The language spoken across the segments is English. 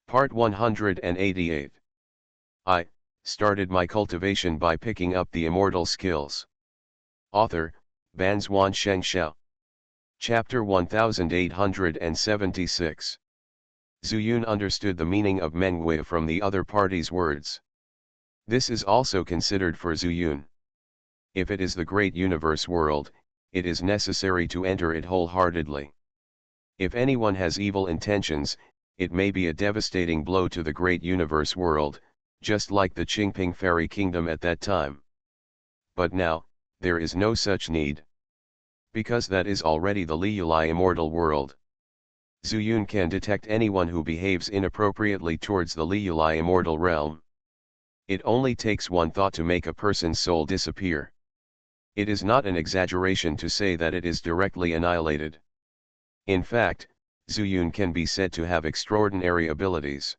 Part 188. I started my cultivation by picking up the immortal skills. Author, Banzuan Xianxia. Chapter 1876. Zuyun understood the meaning of Menghui from the other party's words. This is also considered for Zuyun. If it is the great universe world, it is necessary to enter it wholeheartedly. If anyone has evil intentions, it may be a devastating blow to the great universe world, just like the Qingping fairy kingdom at that time. But now, there is no such need. Because that is already the Liulai immortal world. Zuyun can detect anyone who behaves inappropriately towards the Liulai immortal realm. It only takes one thought to make a person's soul disappear. It is not an exaggeration to say that it is directly annihilated. In fact, Zuyun can be said to have extraordinary abilities.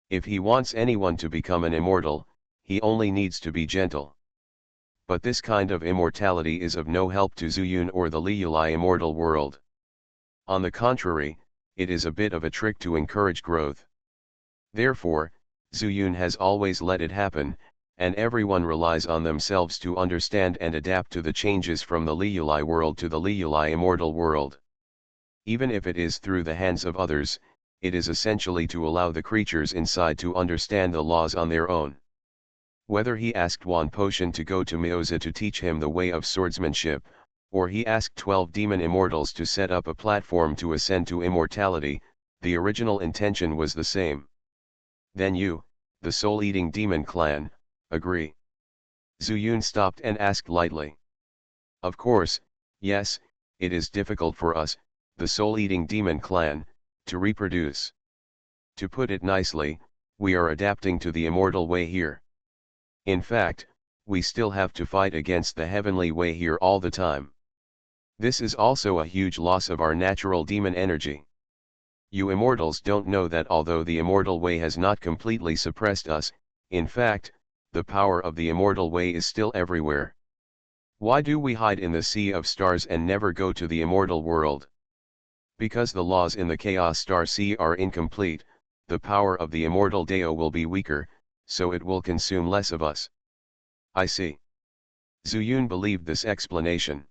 If he wants anyone to become an immortal, he only needs to be gentle. But this kind of immortality is of no help to Zuyun or the Liulai immortal world. On the contrary, it is a bit of a trick to encourage growth. Therefore, Zuyun has always let it happen, and everyone relies on themselves to understand and adapt to the changes from the Liulai world to the Liulai immortal world. Even if it is through the hands of others, it is essentially to allow the creatures inside to understand the laws on their own. Whether he asked Wan Potion to go to Mioza to teach him the way of swordsmanship, or he asked 12 demon immortals to set up a platform to ascend to immortality, the original intention was the same. Then you, the soul-eating demon clan, agree? Zuyun stopped and asked lightly. Of course, yes, it is difficult for us, the soul-eating demon clan, to reproduce. To put it nicely, we are adapting to the immortal way here. In fact, we still have to fight against the heavenly way here all the time. This is also a huge loss of our natural demon energy. You immortals don't know that although the immortal way has not completely suppressed us, in fact, the power of the immortal way is still everywhere. Why do we hide in the sea of stars and never go to the immortal world? Because the laws in the Chaos Star Sea are incomplete, the power of the immortal Dao will be weaker, so it will consume less of us. I see. Zuyun believed this explanation.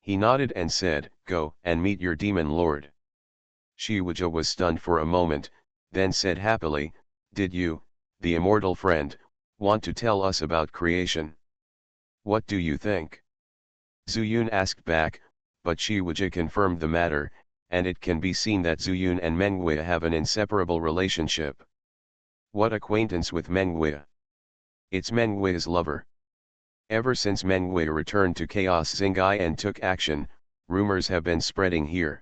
He nodded and said, "Go and meet your demon lord." Shiwuja was stunned for a moment, then said happily, "Did you, the immortal friend, want to tell us about creation? What do you think?" Zuyun asked back, but Shiwuja confirmed the matter, and it can be seen that Zuyun and Menghui have an inseparable relationship. What acquaintance with Menghui? It's Menghui's lover. Ever since Menghui returned to Chaos Xingai and took action, rumors have been spreading here.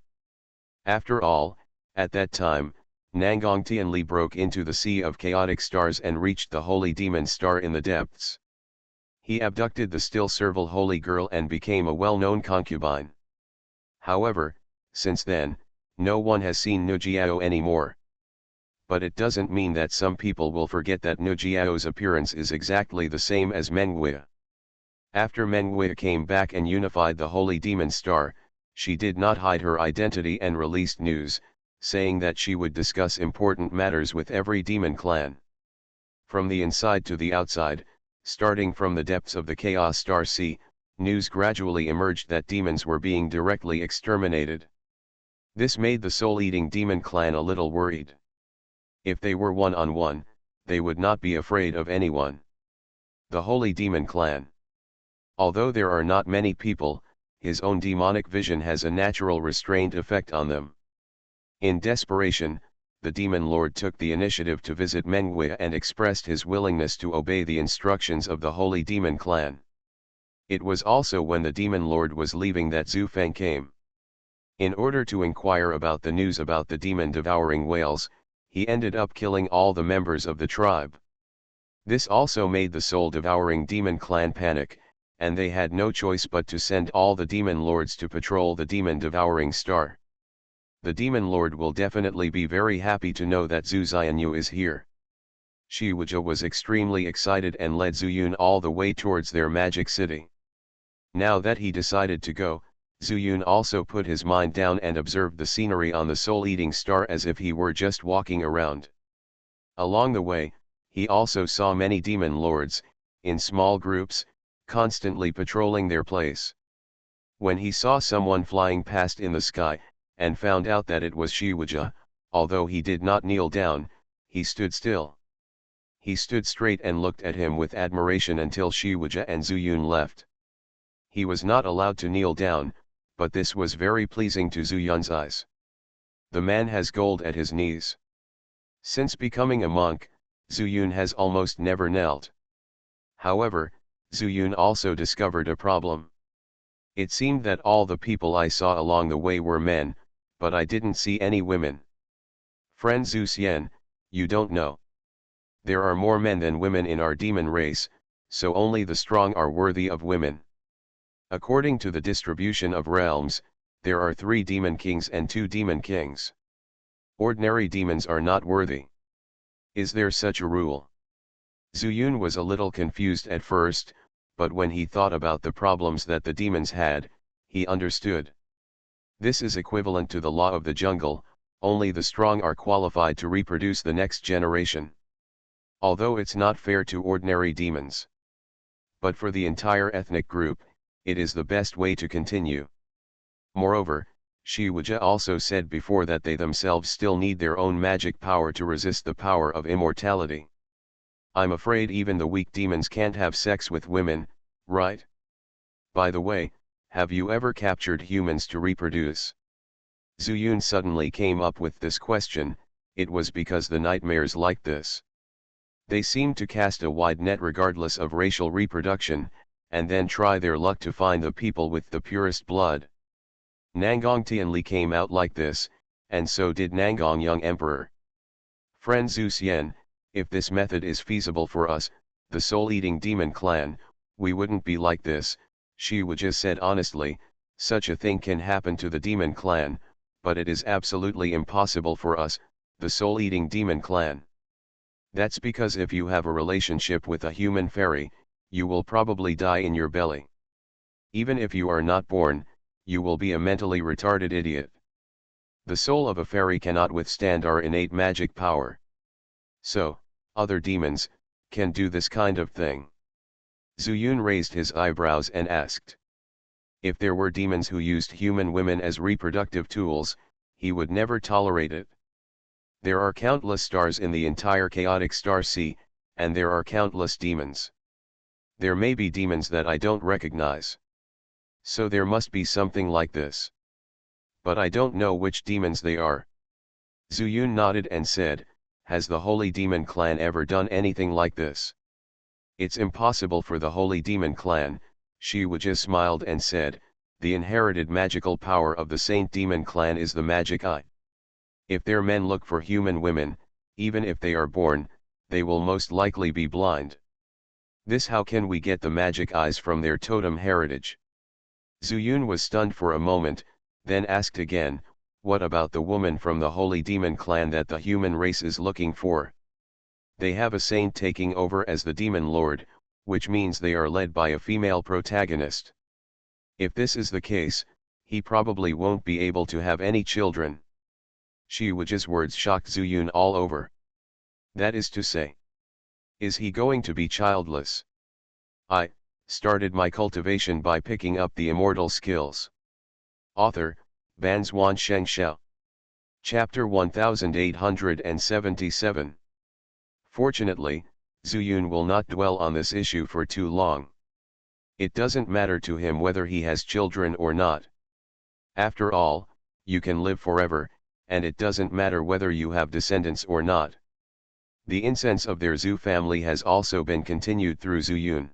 After all, at that time, Nangang Tianli broke into the sea of chaotic stars and reached the holy demon star in the depths. He abducted the still servile holy girl and became a well-known concubine. However, since then, no one has seen Nujiao anymore. But it doesn't mean that some people will forget that Nujiao's appearance is exactly the same as Menghui. After Menghui came back and unified the holy demon star, she did not hide her identity and released news, saying that she would discuss important matters with every demon clan. From the inside to the outside, starting from the depths of the Chaos Star Sea, news gradually emerged that demons were being directly exterminated. This made the soul-eating demon clan a little worried. If they were one-on-one, they would not be afraid of anyone. The holy demon clan. Although there are not many people, his own demonic vision has a natural restraint effect on them. In desperation, the demon lord took the initiative to visit Menghui and expressed his willingness to obey the instructions of the holy demon clan. It was also when the demon lord was leaving that Zhu Feng came. In order to inquire about the news about the demon-devouring whales, he ended up killing all the members of the tribe. This also made the soul-devouring demon clan panic, and they had no choice but to send all the demon lords to patrol the demon-devouring star. The demon lord will definitely be very happy to know that Zhu Xianyu is here. Shiwuja was extremely excited and led Zuyun all the way towards their magic city. Now that he decided to go, Zuyun also put his mind down and observed the scenery on the soul-eating star as if he were just walking around. Along the way, he also saw many demon lords, in small groups, constantly patrolling their place. When he saw someone flying past in the sky, and found out that it was Xianxia, although he did not kneel down, he stood still. He stood straight and looked at him with admiration until Xianxia and Zuyun left. He was not allowed to kneel down, but this was very pleasing to Zuyun's eyes. The man has gold at his knees. Since becoming a monk, Zuyun has almost never knelt. However, Zuyun also discovered a problem. It seemed that all the people I saw along the way were men, but I didn't see any women. Friend Zhu Xian, you don't know. There are more men than women in our demon race, so only the strong are worthy of women. According to the distribution of realms, there are 3 demon kings and 2 demon kings. Ordinary demons are not worthy. Is there such a rule? Zuyun was a little confused at first, but when he thought about the problems that the demons had, he understood. This is equivalent to the law of the jungle, only the strong are qualified to reproduce the next generation. Although it's not fair to ordinary demons. But for the entire ethnic group, it is the best way to continue. Moreover, Xianxia also said before that they themselves still need their own magic power to resist the power of immortality. I'm afraid even the weak demons can't have sex with women, right? By the way, have you ever captured humans to reproduce? Zuyun suddenly came up with this question. It was because the nightmares like this. They seem to cast a wide net regardless of racial reproduction, and then try their luck to find the people with the purest blood. Nangong Tianli came out like this, and so did Nangong Young Emperor. Friend Zhu Xian, if this method is feasible for us, the soul-eating demon clan, we wouldn't be like this. Xianxia said honestly, such a thing can happen to the demon clan, but it is absolutely impossible for us, the soul-eating demon clan. That's because if you have a relationship with a human fairy, you will probably die in your belly. Even if you are not born, you will be a mentally retarded idiot. The soul of a fairy cannot withstand our innate magic power. So, other demons, can do this kind of thing. Zuyun raised his eyebrows and asked. If there were demons who used human women as reproductive tools, he would never tolerate it. There are countless stars in the entire chaotic star sea, and there are countless demons. There may be demons that I don't recognize. So there must be something like this. But I don't know which demons they are. Zuyun nodded and said, has the Holy Demon Clan ever done anything like this? It's impossible for the Holy Demon Clan, Xianxia smiled and said, the inherited magical power of the Saint Demon Clan is the magic eye. If their men look for human women, even if they are born, they will most likely be blind. This how can we get the magic eyes from their totem heritage? Zuyun was stunned for a moment, then asked again, what about the woman from the Holy Demon Clan that the human race is looking for? They have a saint taking over as the demon lord, which means they are led by a female protagonist. If this is the case, he probably won't be able to have any children. Xianxia's words shocked Zuyun all over. That is to say, is he going to be childless? I started my cultivation by picking up the immortal skills. Author, Banzuan Xianxia. Chapter 1877. Fortunately, Zuyun will not dwell on this issue for too long. It doesn't matter to him whether he has children or not. After all, you can live forever, and it doesn't matter whether you have descendants or not. The incense of their Zhu family has also been continued through Zuyun.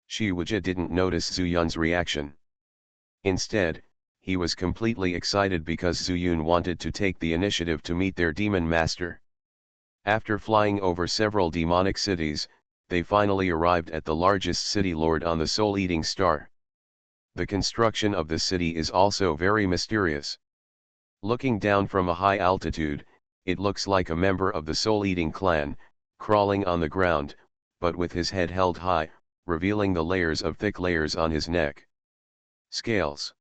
Xianxia didn't notice Zuyun's reaction. Instead, he was completely excited because Zuyun wanted to take the initiative to meet their demon master. After flying over several demonic cities, they finally arrived at the largest city lord on the soul-eating star. The construction of the city is also very mysterious. Looking down from a high altitude, it looks like a member of the soul-eating clan, crawling on the ground, but with his head held high, revealing the thick layers on his neck. Scales.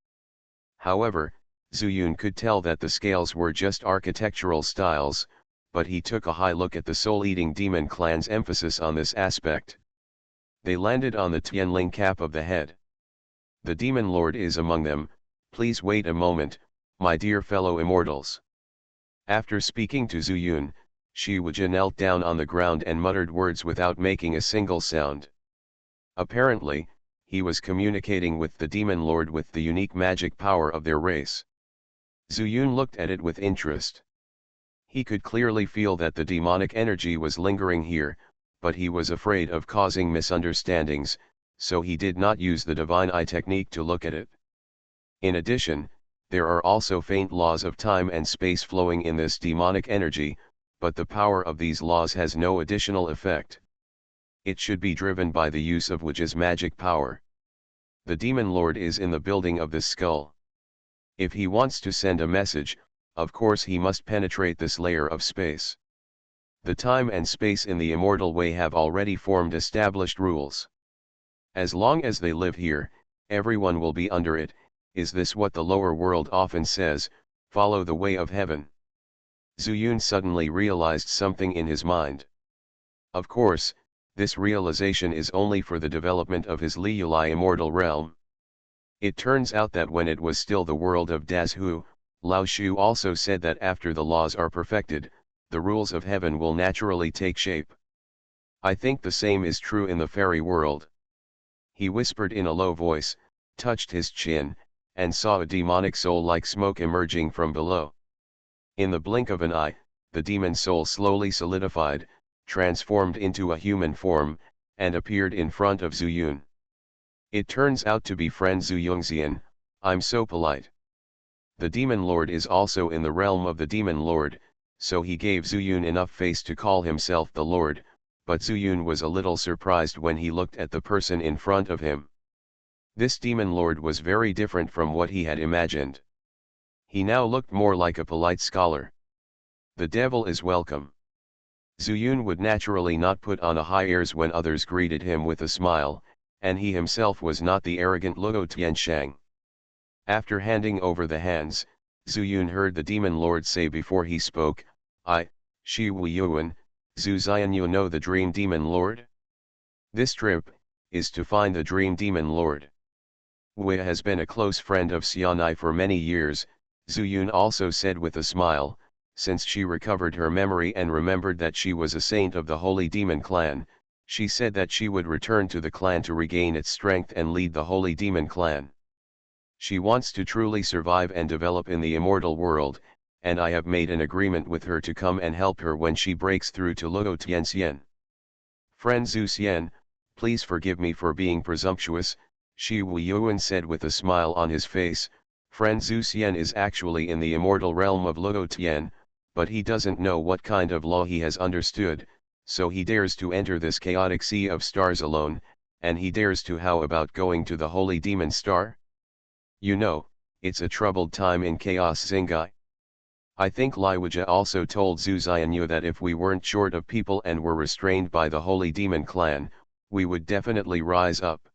However, Zuyun could tell that the scales were just architectural styles, but he took a high look at the soul-eating demon clan's emphasis on this aspect. They landed on the Tianling cap of the head. The demon lord is among them. Please wait a moment, my dear fellow immortals. After speaking to Zuyun, Shi Wuji knelt down on the ground and muttered words without making a single sound. Apparently, he was communicating with the demon lord with the unique magic power of their race. Zuyun looked at it with interest. He could clearly feel that the demonic energy was lingering here, but he was afraid of causing misunderstandings, so he did not use the divine eye technique to look at it. In addition, there are also faint laws of time and space flowing in this demonic energy, but the power of these laws has no additional effect. It should be driven by the use of Wuji's magic power. The demon lord is in the building of this skull. If he wants to send a message, of course he must penetrate this layer of space. The time and space in the immortal way have already formed established rules. As long as they live here, everyone will be under it. Is this what the lower world often says, follow the way of heaven? Zuyun suddenly realized something in his mind. Of course, this realization is only for the development of his Liulai immortal realm. It turns out that when it was still the world of Dazhu, Lao Shu also said that after the laws are perfected, the rules of heaven will naturally take shape. I think the same is true in the fairy world. He whispered in a low voice, touched his chin, and saw a demonic soul like smoke emerging from below. In the blink of an eye, the demon soul slowly solidified, transformed into a human form, and appeared in front of Zuyun. It turns out to be friend Xianxia. I'm so polite. The demon lord is also in the realm of the demon lord, so he gave Zuyun enough face to call himself the lord, but Zuyun was a little surprised when he looked at the person in front of him. This demon lord was very different from what he had imagined. He now looked more like a polite scholar. The devil is welcome. Zuyun would naturally not put on a high airs when others greeted him with a smile, and he himself was not the arrogant Luo Tianshang. After handing over the hands, Zuyun heard the demon lord say before he spoke, Shi Wu Yuan, Zhu Xian, you know the dream demon lord? This trip is to find the dream demon lord. Wu has been a close friend of Xianxia for many years, Zuyun also said with a smile. Since she recovered her memory and remembered that she was a saint of the Holy Demon Clan, she said that she would return to the clan to regain its strength and lead the Holy Demon Clan. She wants to truly survive and develop in the immortal world, and I have made an agreement with her to come and help her when she breaks through to Luo Tianxian. Friend Zhu Xian, please forgive me for being presumptuous, Shi Wu Yuan said with a smile on his face. Friend Zhu Xian is actually in the immortal realm of Luo Tian, but he doesn't know what kind of law he has understood, so he dares to enter this chaotic sea of stars alone, and he dares to how about going to the Holy Demon Star? You know, it's a troubled time in Chaos Xingai. I think Lai Wuji also told Zhu Xianyu that if we weren't short of people and were restrained by the Holy Demon Clan, we would definitely rise up.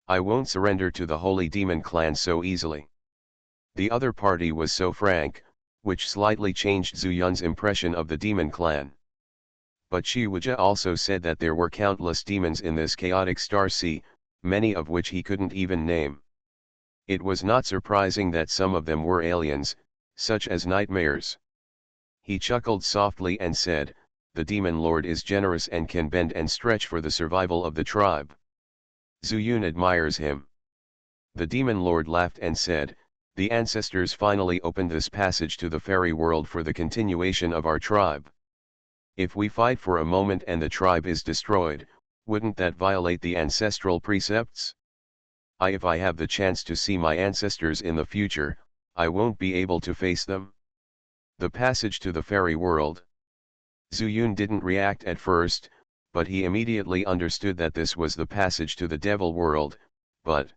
I won't surrender to the Holy Demon Clan so easily. The other party was so frank, which slightly changed Zuyun's impression of the demon clan. But Shi Wuji also said that there were countless demons in this chaotic star sea, many of which he couldn't even name. It was not surprising that some of them were aliens, such as nightmares. He chuckled softly and said, the demon lord is generous and can bend and stretch for the survival of the tribe. Zuyun admires him. The demon lord laughed and said, the ancestors finally opened this passage to the fairy world for the continuation of our tribe. If we fight for a moment and the tribe is destroyed, wouldn't that violate the ancestral precepts? If I have the chance to see my ancestors in the future, I won't be able to face them. The passage to the fairy world. Zuyun didn't react at first, but he immediately understood that this was the passage to the devil world, but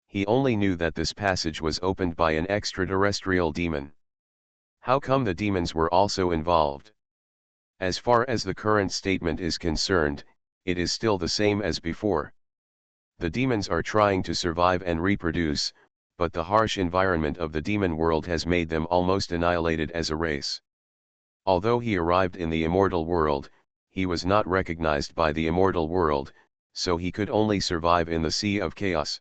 he only knew that this passage was opened by an extraterrestrial demon. How come the demons were also involved? As far as the current statement is concerned, it is still the same as before. The demons are trying to survive and reproduce, but the harsh environment of the demon world has made them almost annihilated as a race. Although he arrived in the immortal world, he was not recognized by the immortal world, so he could only survive in the sea of chaos.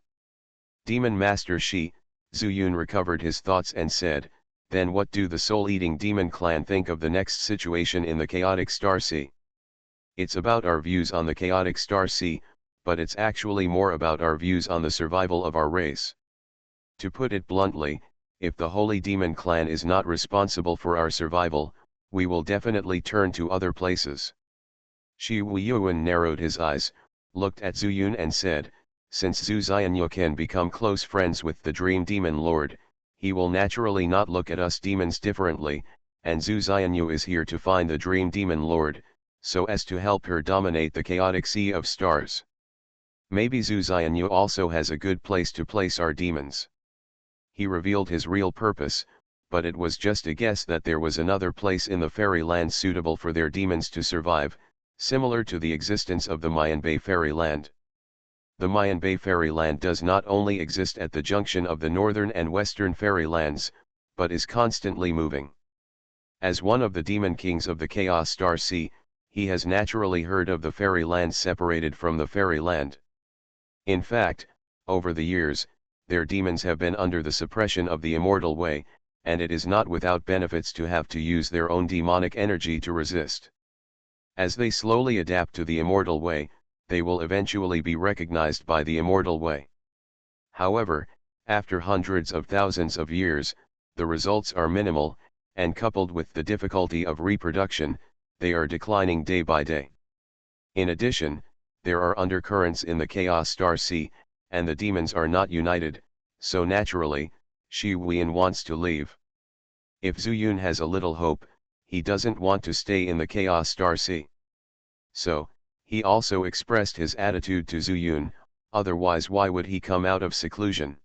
Demon Master Shi, Zuyun recovered his thoughts and said, "Then what do the soul-eating demon clan think of the next situation in the chaotic star sea? It's about our views on the chaotic star sea, but it's actually more about our views on the survival of our race. To put it bluntly, if the Holy Demon Clan is not responsible for our survival, we will definitely turn to other places." Shi Weiyuan narrowed his eyes, looked at Zuyun and said, "Since Zhu Xianyu can become close friends with the Dream Demon Lord, he will naturally not look at us demons differently, and Zhu Xianyu is here to find the Dream Demon Lord, so as to help her dominate the chaotic sea of stars. Maybe Zhu Xianyu also has a good place to place our demons." He revealed his real purpose, but it was just a guess that there was another place in the fairyland suitable for their demons to survive, similar to the existence of the Mayan Bay fairyland. The Mayan Bay fairyland does not only exist at the junction of the northern and western fairylands, but is constantly moving. As one of the demon kings of the Chaos Star Sea, he has naturally heard of the fairyland separated from the fairyland. In fact, over the years, their demons have been under the suppression of the immortal way, and it is not without benefits to have to use their own demonic energy to resist. As they slowly adapt to the immortal way, they will eventually be recognized by the immortal way. However, after hundreds of thousands of years, the results are minimal, and coupled with the difficulty of reproduction, they are declining day by day. In addition, there are undercurrents in the Chaos Star Sea, and the demons are not united, so naturally, Shi Wuyan wants to leave. If Zuyun has a little hope, he doesn't want to stay in the Chaos Star Sea. So, he also expressed his attitude to Zuyun, otherwise why would he come out of seclusion?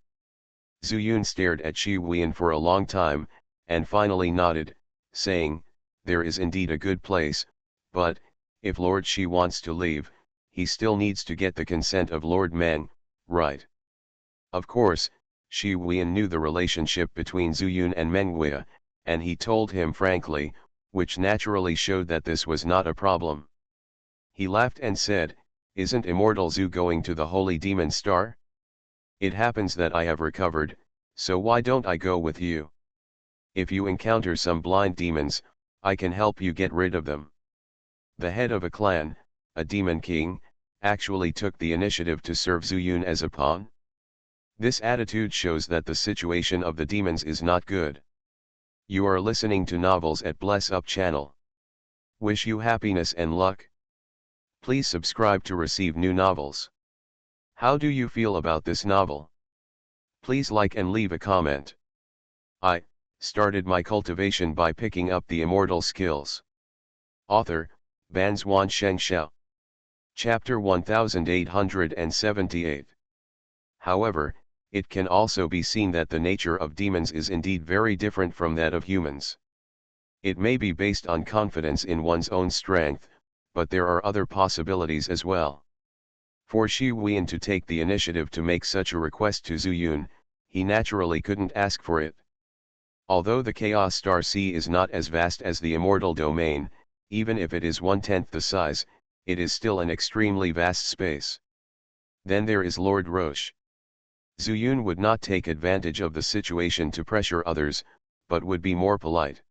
Zuyun stared at Shi Wuyan for a long time, and finally nodded, saying, "There is indeed a good place, but, if Lord Shi wants to leave, he still needs to get the consent of Lord Meng, right?" Of course, Shi Wuyan knew the relationship between Zuyun and Mengwei, and he told him frankly, which naturally showed that this was not a problem. He laughed and said, "Isn't Immortal Zhu going to the Holy Demon Star? It happens that I have recovered, so why don't I go with you? If you encounter some blind demons, I can help you get rid of them." The head of a clan, a demon king, actually took the initiative to serve Zuyun as a pawn. This attitude shows that the situation of the demons is not good. You are listening to Novels at Bless Up channel. Wish you happiness and luck. Please subscribe to receive new novels. How do you feel about this novel? Please like and leave a comment. I started my cultivation by picking up the immortal skills. Author, Banzuan Xianxia. Chapter 1878. However, it can also be seen that the nature of demons is indeed very different from that of humans. It may be based on confidence in one's own strength, but there are other possibilities as well. For Shi Wuyan to take the initiative to make such a request to Zuyun, he naturally couldn't ask for it. Although the Chaos Star Sea is not as vast as the Immortal Domain, even if it is 1/10 the size, it is still an extremely vast space. Then there is Lord Roche. Zuyun would not take advantage of the situation to pressure others, but would be more polite.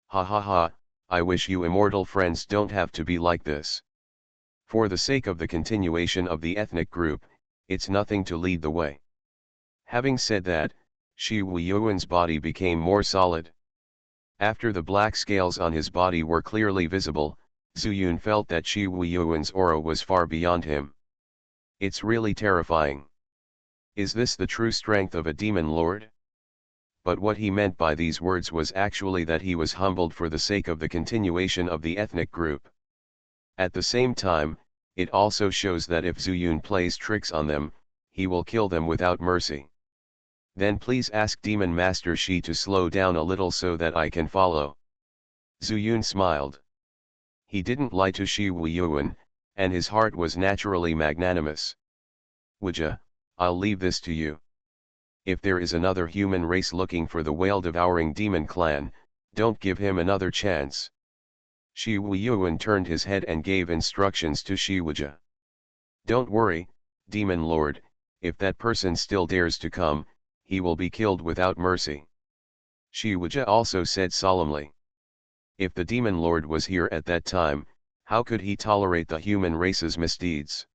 "Ha ha ha, I wish you immortal friends don't have to be like this. For the sake of the continuation of the ethnic group, it's nothing to lead the way." Having said that, Shi Weiyuan's body became more solid. After the black scales on his body were clearly visible, Zuyun felt that Shi Weiyuan's aura was far beyond him. It's really terrifying. Is this the true strength of a demon lord? But what he meant by these words was actually that he was humbled for the sake of the continuation of the ethnic group. At the same time, it also shows that if Zuyun plays tricks on them, he will kill them without mercy. "Then please ask Demon Master Shi to slow down a little so that I can follow." Zuyun smiled. He didn't lie to Shi Weiyuan, and his heart was naturally magnanimous. "Wuja, I'll leave this to you. If there is another human race looking for the whale-devouring demon clan, don't give him another chance. Shi Wuyuan turned his head and gave instructions to Shi Wuja. Don't worry, Demon Lord, if that person still dares to come, he will be killed without mercy. Shi Wuja also said solemnly. If the Demon Lord was here at that time, how could he tolerate the human race's misdeeds?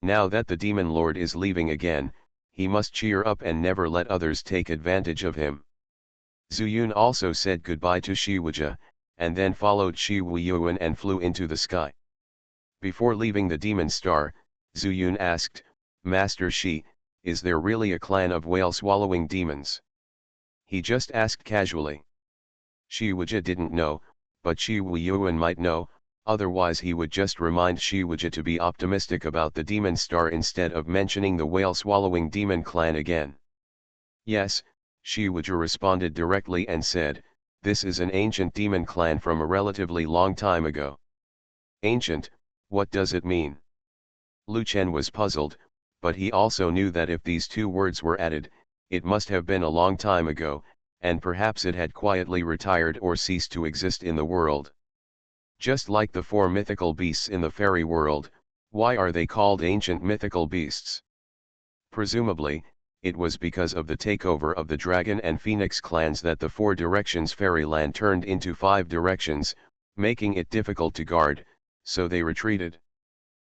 Now that the Demon Lord is leaving again, he must cheer up and never let others take advantage of him. Zuyun also said goodbye to Shi Wuja, and then followed Shi Wuyuan and flew into the sky. Before leaving the Demon Star, Zuyun asked, Master Shi, is there really a clan of whale-swallowing demons? He just asked casually. Shi Wuja didn't know, but Shi Wuyuan might know, otherwise he would just remind Shi Wuja to be optimistic about the Demon Star instead of mentioning the whale-swallowing demon clan again. Yes, Shi Wuja responded directly and said, this is an ancient demon clan from a relatively long time ago. Ancient, what does it mean? Lu Chen was puzzled, but he also knew that if these two words were added, it must have been a long time ago, and perhaps it had quietly retired or ceased to exist in the world. Just like the four mythical beasts in the fairy world, why are they called ancient mythical beasts? Presumably, it was because of the takeover of the dragon and phoenix clans that the four directions fairyland turned into 5 directions, making it difficult to guard, so they retreated.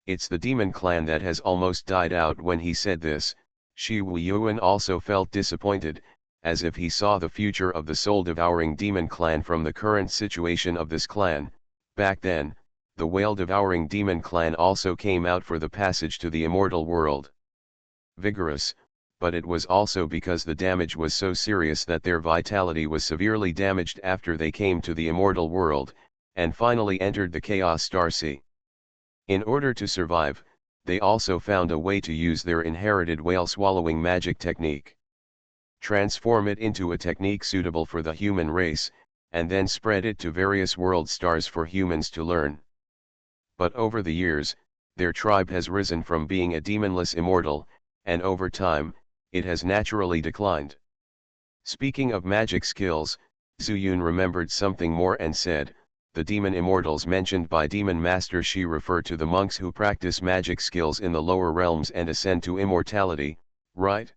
It's the demon clan that has almost died out. When he said this, Shi Wuyuan also felt disappointed, as if he saw the future of the soul-devouring demon clan from the current situation of this clan. Back then, the whale-devouring demon clan also came out for the passage to the immortal world. Vigorous, but it was also because the damage was so serious that their vitality was severely damaged after they came to the immortal world, and finally entered the Chaos Star Sea. In order to survive, they also found a way to use their inherited whale-swallowing magic technique. Transform it into a technique suitable for the human race, and then spread it to various world stars for humans to learn. But over the years, their tribe has risen from being a demonless immortal, and over time, it has naturally declined. Speaking of magic skills, Zuyun remembered something more and said, the demon immortals mentioned by Demon Master Shi refer to the monks who practice magic skills in the lower realms and ascend to immortality, right?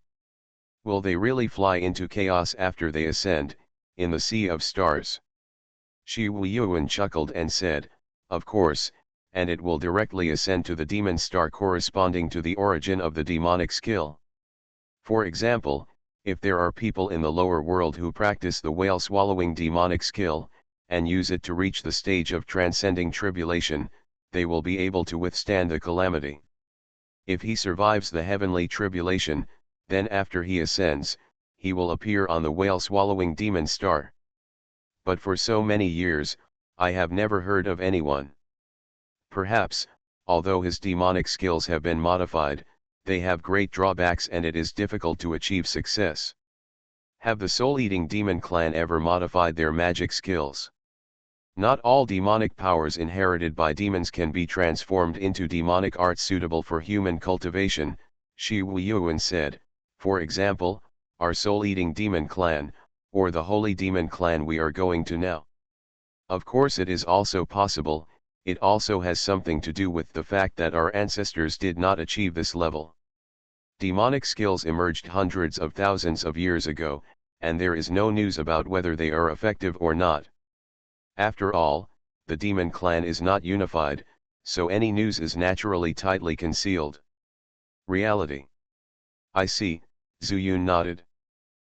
Will they really fly into chaos after they ascend, in the sea of stars? Shi Wuyuan chuckled and said, of course, and it will directly ascend to the demon star corresponding to the origin of the demonic skill. For example, if there are people in the lower world who practice the whale-swallowing demonic skill, and use it to reach the stage of transcending tribulation, they will be able to withstand the calamity. If he survives the heavenly tribulation, then after he ascends, he will appear on the whale-swallowing demon star. But for so many years, I have never heard of anyone. Perhaps, although his demonic skills have been modified, they have great drawbacks and it is difficult to achieve success. Have the soul-eating demon clan ever modified their magic skills? Not all demonic powers inherited by demons can be transformed into demonic arts suitable for human cultivation, Shi Wuyuan said. For example, our soul-eating demon clan, or the holy demon clan we are going to now. Of course it is also possible, it also has something to do with the fact that our ancestors did not achieve this level. Demonic skills emerged hundreds of thousands of years ago, and there is no news about whether they are effective or not. After all, the demon clan is not unified, so any news is naturally tightly concealed. Reality. I see, Zuyun nodded.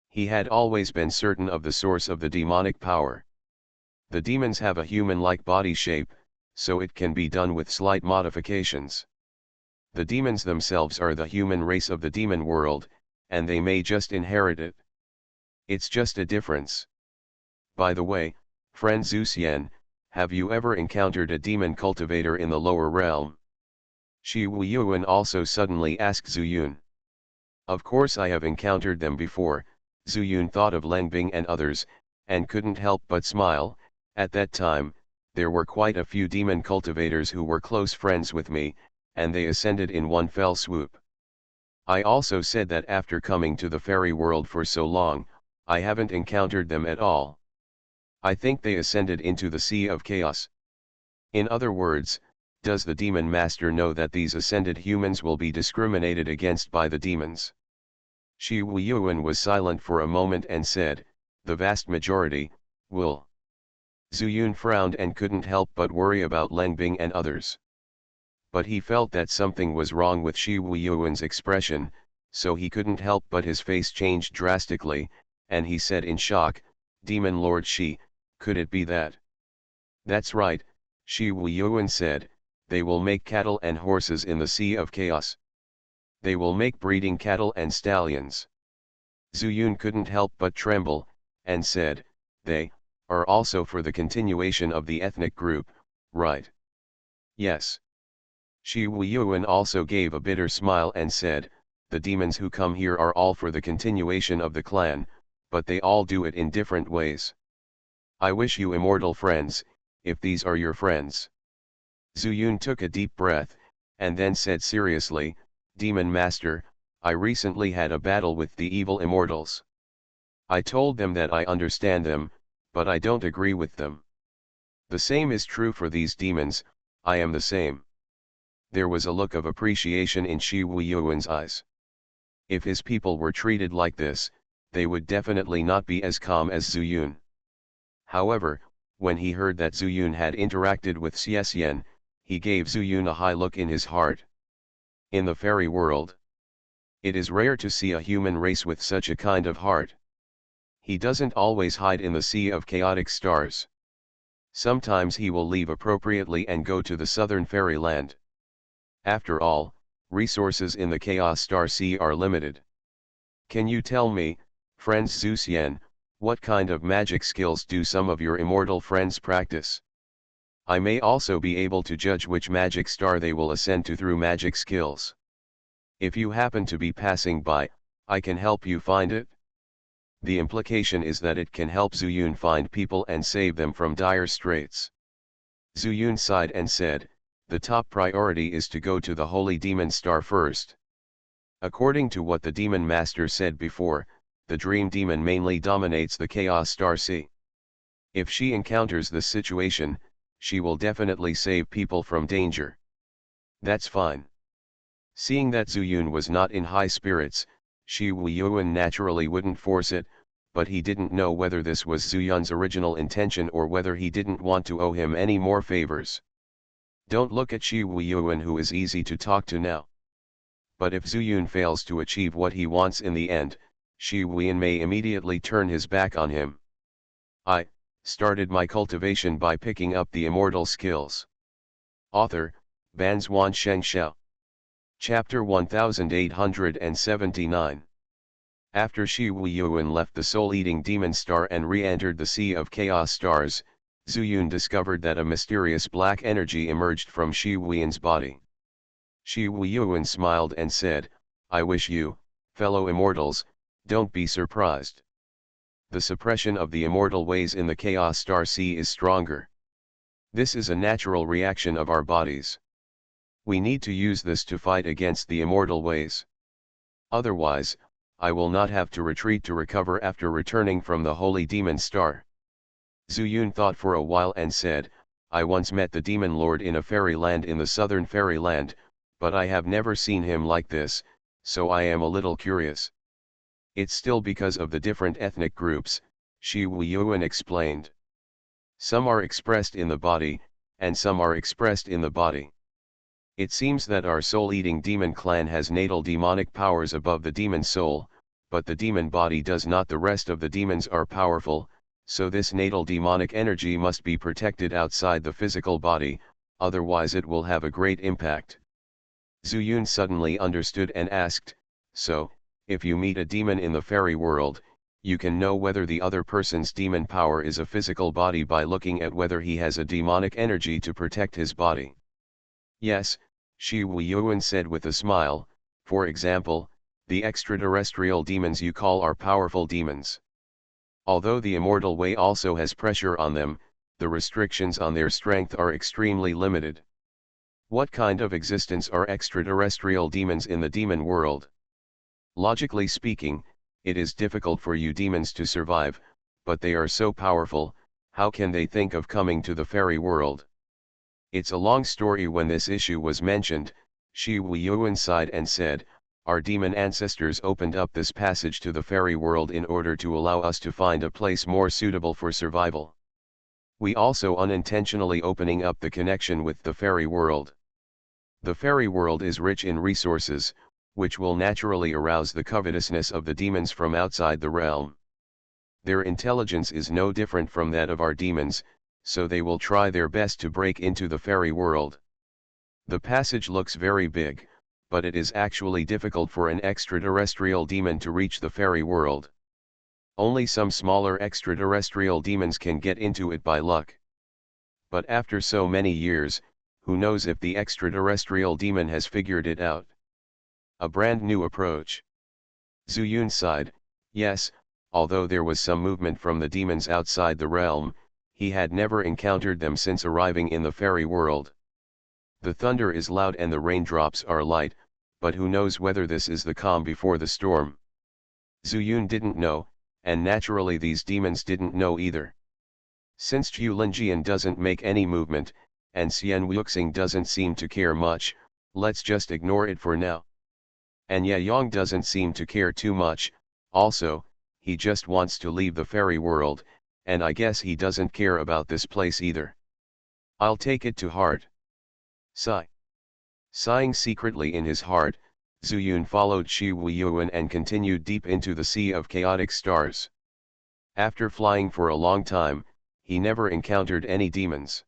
He had always been certain of the source of the demonic power. The demons have a human-like body shape, so it can be done with slight modifications. The demons themselves are the human race of the demon world, and they may just inherit it. It's just a difference. By the way, friend Zuxian, have you ever encountered a demon cultivator in the lower realm? Shi Wuyuan also suddenly asked Zuyun. Of course I have encountered them before, Zuyun thought of Lengbing and others, and couldn't help but smile. At that time, there were quite a few demon cultivators who were close friends with me, and they ascended in one fell swoop. I also said that after coming to the fairy world for so long, I haven't encountered them at all. I think they ascended into the Sea of Chaos. In other words, does the demon master know that these ascended humans will be discriminated against by the demons? Shi Wuyuan was silent for a moment and said, the vast majority, will. Zuyun frowned and couldn't help but worry about Lengbing and others. But he felt that something was wrong with Shi Wuyuan's expression, so he couldn't help but his face changed drastically, and he said in shock, Demon Lord Shi, could it be that? That's right, Shi Wuyuan said, they will make cattle and horses in the Sea of Chaos. They will make breeding cattle and stallions. Zuyun couldn't help but tremble, and said, they are also for the continuation of the ethnic group, right? Yes. Shi Wuyuan also gave a bitter smile and said, the demons who come here are all for the continuation of the clan, but they all do it in different ways. I wish you immortal friends, if these are your friends. Zuyun took a deep breath, and then said seriously, Demon Master, I recently had a battle with the evil immortals. I told them that I understand them, but I don't agree with them. The same is true for these demons, I am the same. There was a look of appreciation in Shi Wuyuan's eyes. If his people were treated like this, they would definitely not be as calm as Zuyun. However, when he heard that Zuyun had interacted with Xianxia, he gave Zuyun a high look in his heart. In the fairy world, it is rare to see a human race with such a kind of heart. He doesn't always hide in the sea of chaotic stars. Sometimes he will leave appropriately and go to the southern fairyland. After all, resources in the Chaos Star Sea are limited. Can you tell me, friends Zuxian, what kind of magic skills do some of your immortal friends practice? I may also be able to judge which magic star they will ascend to through magic skills. If you happen to be passing by, I can help you find it. The implication is that it can help Zuyun find people and save them from dire straits. Zuyun sighed and said, the top priority is to go to the Holy Demon Star first. According to what the Demon Master said before, the Dream Demon mainly dominates the Chaos Star Sea. If she encounters this situation, she will definitely save people from danger. That's fine. Seeing that Zuyun was not in high spirits, Shi Wuyuan naturally wouldn't force it, but he didn't know whether this was Zuyun's original intention or whether he didn't want to owe him any more favors. Don't look at Shi Wuyuan, who is easy to talk to now. But if Zuyun fails to achieve what he wants in the end, Shi Wuyuan may immediately turn his back on him. I started my cultivation by picking up the immortal skills. Author, Banzuan Xianxia. Chapter 1879. After Shi Wuyuan left the soul-eating demon star and re-entered the Sea of Chaos Stars, Zuyun discovered that a mysterious black energy emerged from Shi Wuyuan's body. Shi Wuyuan smiled and said, I wish you, fellow immortals, don't be surprised. The suppression of the immortal ways in the Chaos Star Sea is stronger. This is a natural reaction of our bodies. We need to use this to fight against the immortal ways. Otherwise, I will not have to retreat to recover after returning from the Holy Demon Star. Zuyun thought for a while and said, I once met the Demon Lord in a fairyland in the southern fairyland, but I have never seen him like this, so I am a little curious. It's still because of the different ethnic groups, Shi Wuyuan explained. Some are expressed in the body, and some are expressed in the body. It seems that our soul-eating demon clan has natal demonic powers above the demon soul, but the demon body does not. The rest of the demons are powerful, so this natal demonic energy must be protected outside the physical body, otherwise it will have a great impact. Zuyun suddenly understood and asked, so, if you meet a demon in the fairy world, you can know whether the other person's demon power is a physical body by looking at whether he has a demonic energy to protect his body. Yes, Shi Wuyuan said with a smile, for example, the extraterrestrial demons you call are powerful demons. Although the immortal way also has pressure on them, the restrictions on their strength are extremely limited. What kind of existence are extraterrestrial demons in the demon world? Logically speaking, it is difficult for you demons to survive, but they are so powerful, how can they think of coming to the fairy world? It's a long story. When this issue was mentioned, Shi Weiyuan sighed and said, our demon ancestors opened up this passage to the fairy world in order to allow us to find a place more suitable for survival. We also unintentionally opening up the connection with the fairy world. The fairy world is rich in resources, which will naturally arouse the covetousness of the demons from outside the realm. Their intelligence is no different from that of our demons, so they will try their best to break into the fairy world. The passage looks very big, but it is actually difficult for an extraterrestrial demon to reach the fairy world. Only some smaller extraterrestrial demons can get into it by luck. But after so many years, who knows if the extraterrestrial demon has figured it out? A brand new approach. Zuyun sighed, yes, although there was some movement from the demons outside the realm, he had never encountered them since arriving in the fairy world. The thunder is loud and the raindrops are light, but who knows whether this is the calm before the storm? Zuyun didn't know, and naturally these demons didn't know either. Since Chu Linjian doesn't make any movement, and Xian Wuxing doesn't seem to care much, let's just ignore it for now. And Ye Yang doesn't seem to care too much, also, he just wants to leave the fairy world, and I guess he doesn't care about this place either. I'll take it to heart. Sigh. Sighing secretly in his heart, Zuyun followed Shi Weiyuan and continued deep into the sea of chaotic stars. After flying for a long time, he never encountered any demons.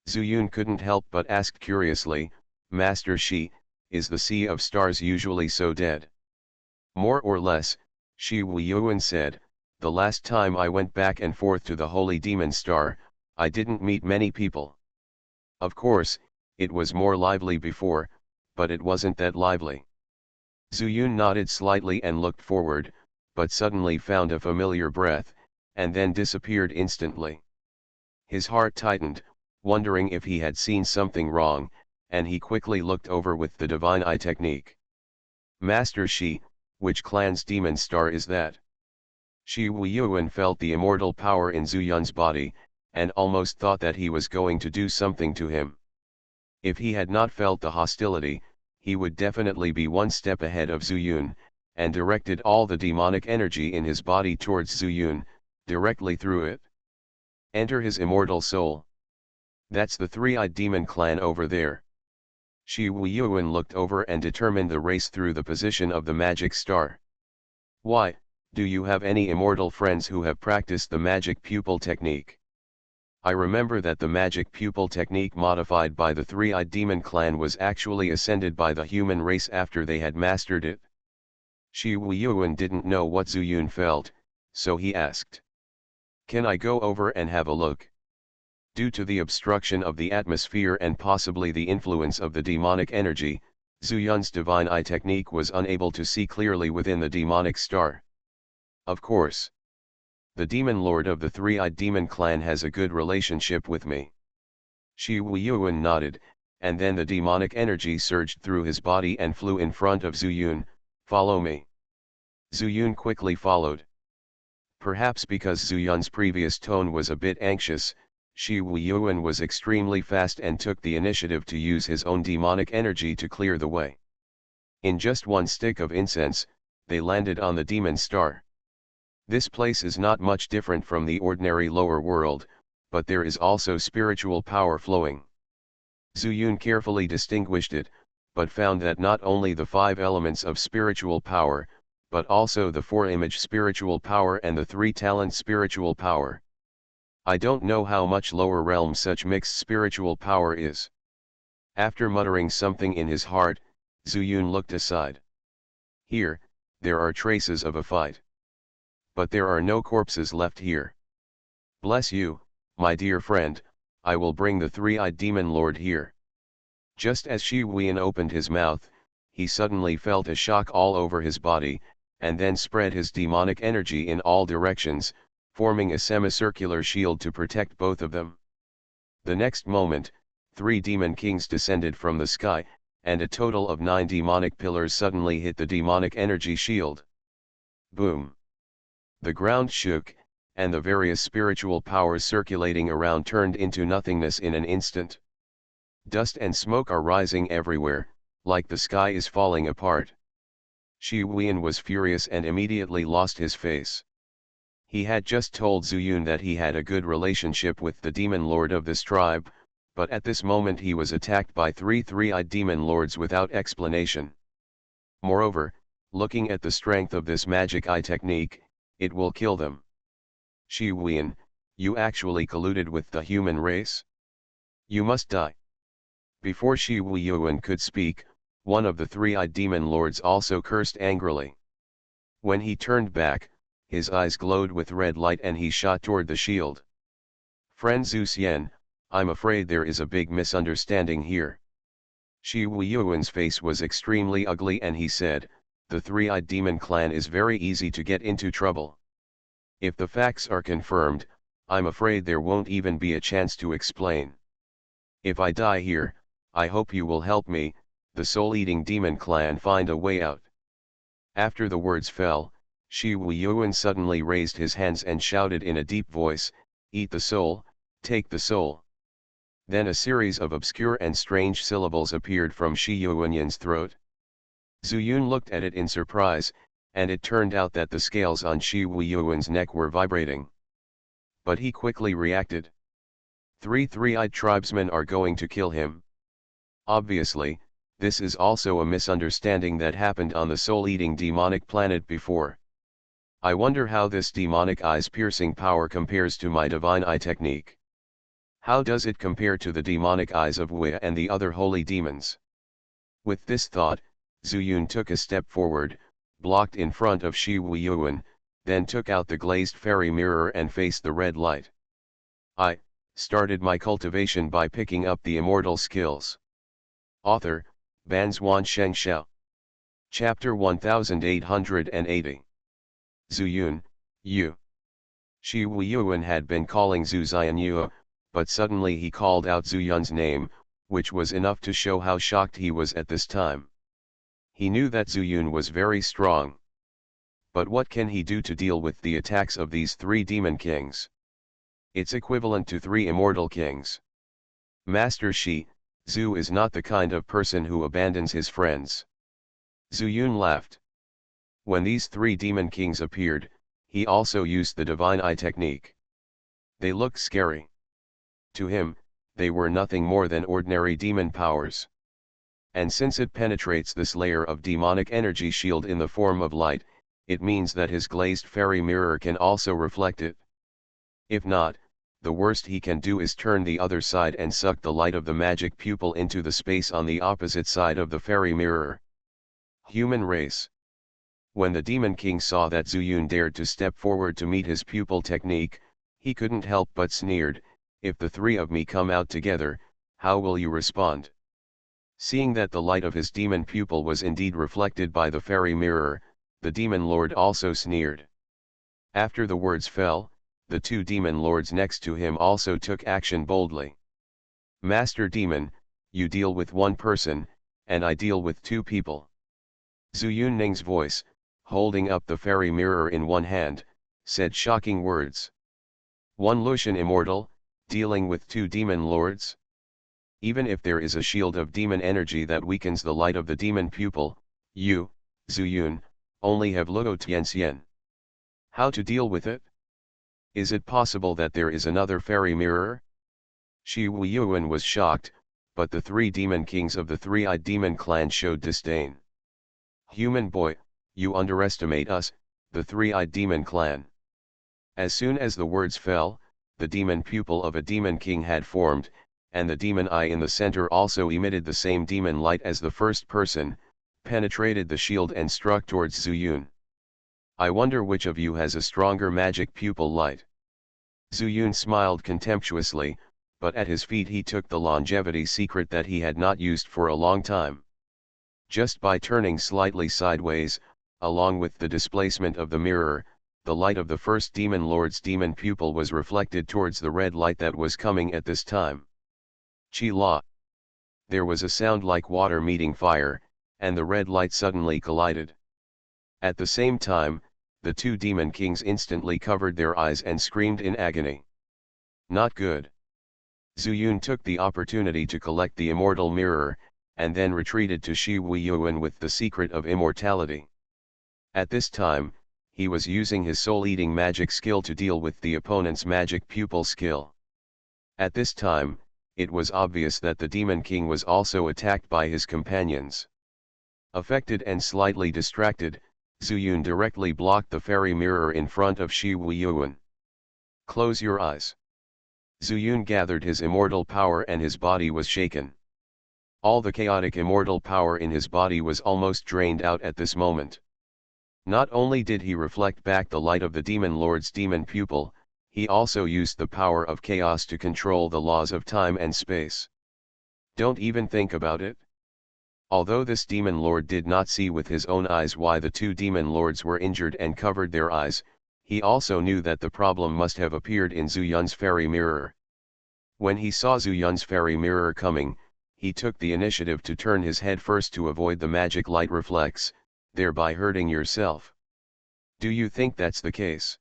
Zuyun couldn't help but ask curiously, Master Shi, is the sea of stars usually so dead? More or less, Shi Weiyuan said, the last time I went back and forth to the holy demon star, I didn't meet many people. Of course, it was more lively before, but it wasn't that lively. Zuyun nodded slightly and looked forward, but suddenly found a familiar breath, and then disappeared instantly. His heart tightened, wondering if he had seen something wrong, and he quickly looked over with the divine eye technique. Master Shi, which clan's demon star is that? Shi Weiyuan felt the immortal power in Zuyun's body, and almost thought that he was going to do something to him. If he had not felt the hostility, he would definitely be one step ahead of Zuyun, and directed all the demonic energy in his body towards Zuyun, directly through it. Enter his immortal soul. That's the three-eyed demon clan over there. Shi Weiyuan looked over and determined the race through the position of the magic star. Why, do you have any immortal friends who have practiced the magic pupil technique? I remember that the magic pupil technique modified by the three-eyed demon clan was actually ascended by the human race after they had mastered it. Shi Weiyuan didn't know what Zuyun felt, so he asked. Can I go over and have a look? Due to the obstruction of the atmosphere and possibly the influence of the demonic energy, Zuyun's divine eye technique was unable to see clearly within the demonic star. Of course. The demon lord of the three-eyed demon clan has a good relationship with me. Shi Weiyuan nodded, and then the demonic energy surged through his body and flew in front of Zuyun. Follow me. Zuyun quickly followed. Perhaps because Zuyun's previous tone was a bit anxious, Shi Weiyuan was extremely fast and took the initiative to use his own demonic energy to clear the way. In just one stick of incense, they landed on the demon star. This place is not much different from the ordinary lower world, but there is also spiritual power flowing. Zuyun carefully distinguished it, but found that not only the 5 elements of spiritual power, but also the 4-image spiritual power and the 3-talent spiritual power. I don't know how much lower realm such mixed spiritual power is. After muttering something in his heart, Zuyun looked aside. Here, there are traces of a fight. But there are no corpses left here. Bless you, my dear friend, I will bring the three-eyed demon lord here. Just as Shi Weiyuan opened his mouth, he suddenly felt a shock all over his body, and then spread his demonic energy in all directions, forming a semicircular shield to protect both of them. The next moment, 3 demon kings descended from the sky, and a total of 9 demonic pillars suddenly hit the demonic energy shield. Boom! The ground shook, and the various spiritual powers circulating around turned into nothingness in an instant. Dust and smoke are rising everywhere, like the sky is falling apart. Shi Huiyan was furious and immediately lost his face. He had just told Zuyun that he had a good relationship with the demon lord of this tribe, but at this moment he was attacked by 3 three-eyed demon lords without explanation. Moreover, looking at the strength of this magic eye technique, it will kill them. Shi Huiyan, you actually colluded with the human race? You must die. Before Shi Huiyan could speak, one of the 3-eyed demon lords also cursed angrily. When he turned back, his eyes glowed with red light and he shot toward the shield. Friend Zhu Xian, I'm afraid there is a big misunderstanding here. Shi Huiyan's face was extremely ugly and he said, the 3-eyed demon clan is very easy to get into trouble. If the facts are confirmed, I'm afraid there won't even be a chance to explain. If I die here, I hope you will help me, the soul-eating demon clan, find a way out. After the words fell, Shi Huiyan suddenly raised his hands and shouted in a deep voice, eat the soul, take the soul. Then a series of obscure and strange syllables appeared from Shi Huiyan's throat. Zuyun looked at it in surprise, and it turned out that the scales on Shi Huiyan's neck were vibrating. But he quickly reacted. 3 three-eyed tribesmen are going to kill him. Obviously, this is also a misunderstanding that happened on the soul-eating demonic planet before. I wonder how this demonic eye's piercing power compares to my divine eye technique. How does it compare to the demonic eyes of Wei and the other holy demons? With this thought, Zuyun took a step forward, blocked in front of Shi Huiyan, then took out the glazed fairy mirror and faced the red light. I started my cultivation by picking up the immortal skills. Author, Banzuan Xianxia. Chapter 1880. Zuyun, you. Shi Huiyan had been calling Zhu Xianxia, but suddenly he called out Zuyun's name, which was enough to show how shocked he was at this time. He knew that Zuyun was very strong. But what can he do to deal with the attacks of these 3 demon kings? It's equivalent to 3 immortal kings. Master Shi, Zhu is not the kind of person who abandons his friends. Zuyun laughed. When these 3 demon kings appeared, he also used the divine eye technique. They looked scary. To him, they were nothing more than ordinary demon powers. And since it penetrates this layer of demonic energy shield in the form of light, it means that his glazed fairy mirror can also reflect it. If not, the worst he can do is turn the other side and suck the light of the magic pupil into the space on the opposite side of the fairy mirror. Human race. When the Demon King saw that Zuyun dared to step forward to meet his pupil technique, he couldn't help but sneered, if the 3 of me come out together, how will you respond? Seeing that the light of his demon pupil was indeed reflected by the fairy mirror, the demon lord also sneered. After the words fell, the 2 demon lords next to him also took action boldly. Master Demon, you deal with 1 person, and I deal with 2 people. Zuyun Ning's voice, holding up the fairy mirror in one hand, said shocking words. 1 Lucian immortal, dealing with 2 demon lords? Even if there is a shield of demon energy that weakens the light of the demon pupil, you, Zuyun, only have Luo Tianxian. How to deal with it? Is it possible that there is another fairy mirror? Shi Huiyan was shocked, but the 3 demon kings of the 3-eyed demon clan showed disdain. Human boy, you underestimate us, the 3-eyed demon clan. As soon as the words fell, the demon pupil of a demon king had formed, and the demon eye in the center also emitted the same demon light as the first person, penetrated the shield and struck towards Zuyun. I wonder which of you has a stronger magic pupil light. Zuyun smiled contemptuously, but at his feet he took the longevity secret that he had not used for a long time. Just by turning slightly sideways, along with the displacement of the mirror, the light of the first demon lord's demon pupil was reflected towards the red light that was coming at this time. Chi La. There was a sound like water meeting fire, and the red light suddenly collided. At the same time, the two demon kings instantly covered their eyes and screamed in agony. Not good. Zuyun took the opportunity to collect the immortal mirror, and then retreated to Shi Huiyuan with the secret of immortality. At this time, he was using his soul-eating magic skill to deal with the opponent's magic pupil skill. At this time, it was obvious that the Demon King was also attacked by his companions. Affected and slightly distracted, Zuyun directly blocked the fairy mirror in front of Shi Huiyuan. Close your eyes. Zuyun gathered his immortal power and his body was shaken. All the chaotic immortal power in his body was almost drained out at this moment. Not only did he reflect back the light of the Demon Lord's demon pupil, he also used the power of chaos to control the laws of time and space. Don't even think about it. Although this Demon Lord did not see with his own eyes why the two Demon Lords were injured and covered their eyes, he also knew that the problem must have appeared in Zuyun's fairy mirror. When he saw Zuyun's fairy mirror coming, he took the initiative to turn his head first to avoid the magic light reflex, thereby hurting yourself. Do you think that's the case?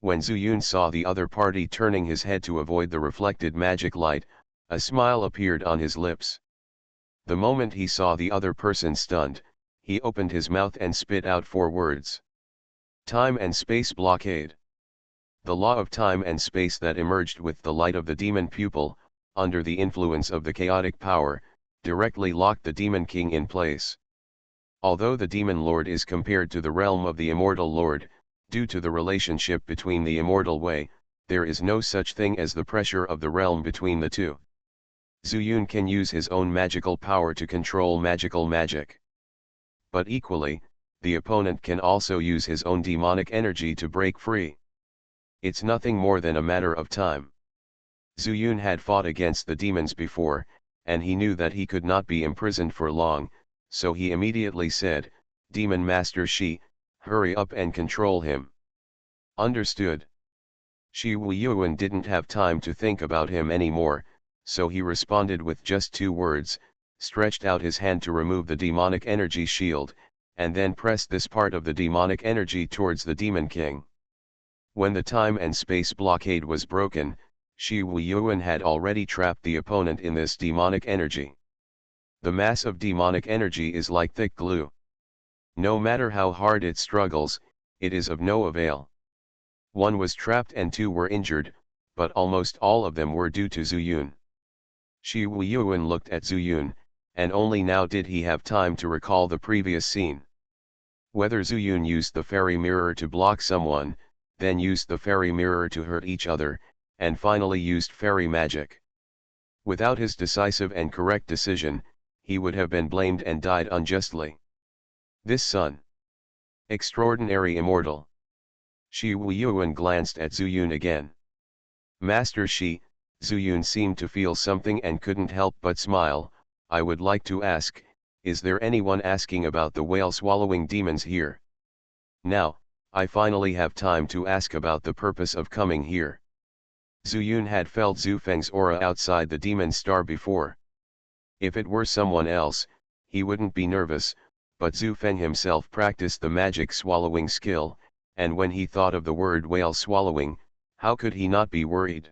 When Zuyun saw the other party turning his head to avoid the reflected magic light, a smile appeared on his lips. The moment he saw the other person stunned, he opened his mouth and spit out 4 words. Time and space blockade. The law of time and space that emerged with the light of the demon pupil, under the influence of the chaotic power, directly locked the Demon King in place. Although the Demon Lord is compared to the realm of the Immortal Lord, due to the relationship between the immortal way, there is no such thing as the pressure of the realm between the two. Zuyun can use his own magical power to control magical magic. But equally, the opponent can also use his own demonic energy to break free. It's nothing more than a matter of time. Zuyun had fought against the demons before, and he knew that he could not be imprisoned for long, so he immediately said, Demon Master Shi, hurry up and control him. Understood. Shi Huiyuan didn't have time to think about him anymore, so he responded with just 2 words, stretched out his hand to remove the demonic energy shield, and then pressed this part of the demonic energy towards the Demon King. When the time and space blockade was broken, Shi Huiyuan had already trapped the opponent in this demonic energy. The mass of demonic energy is like thick glue. No matter how hard it struggles, it is of no avail. 1 was trapped and 2 were injured, but almost all of them were due to Zuyun. Shi Huiyuan looked at Zuyun, and only now did he have time to recall the previous scene. Whether Zuyun used the fairy mirror to block someone, then used the fairy mirror to hurt each other, and finally used fairy magic. Without his decisive and correct decision, he would have been blamed and died unjustly. This son. Extraordinary immortal. Shi Huiyuan glanced at Zuyun again. Master Shi, Zuyun seemed to feel something and couldn't help but smile. I would like to ask, is there anyone asking about the whale-swallowing demons here? Now, I finally have time to ask about the purpose of coming here. Zuyun had felt Zhu Feng's aura outside the demon star before. If it were someone else, he wouldn't be nervous, but Zhu Feng himself practiced the magic swallowing skill, and when he thought of the word whale swallowing, how could he not be worried?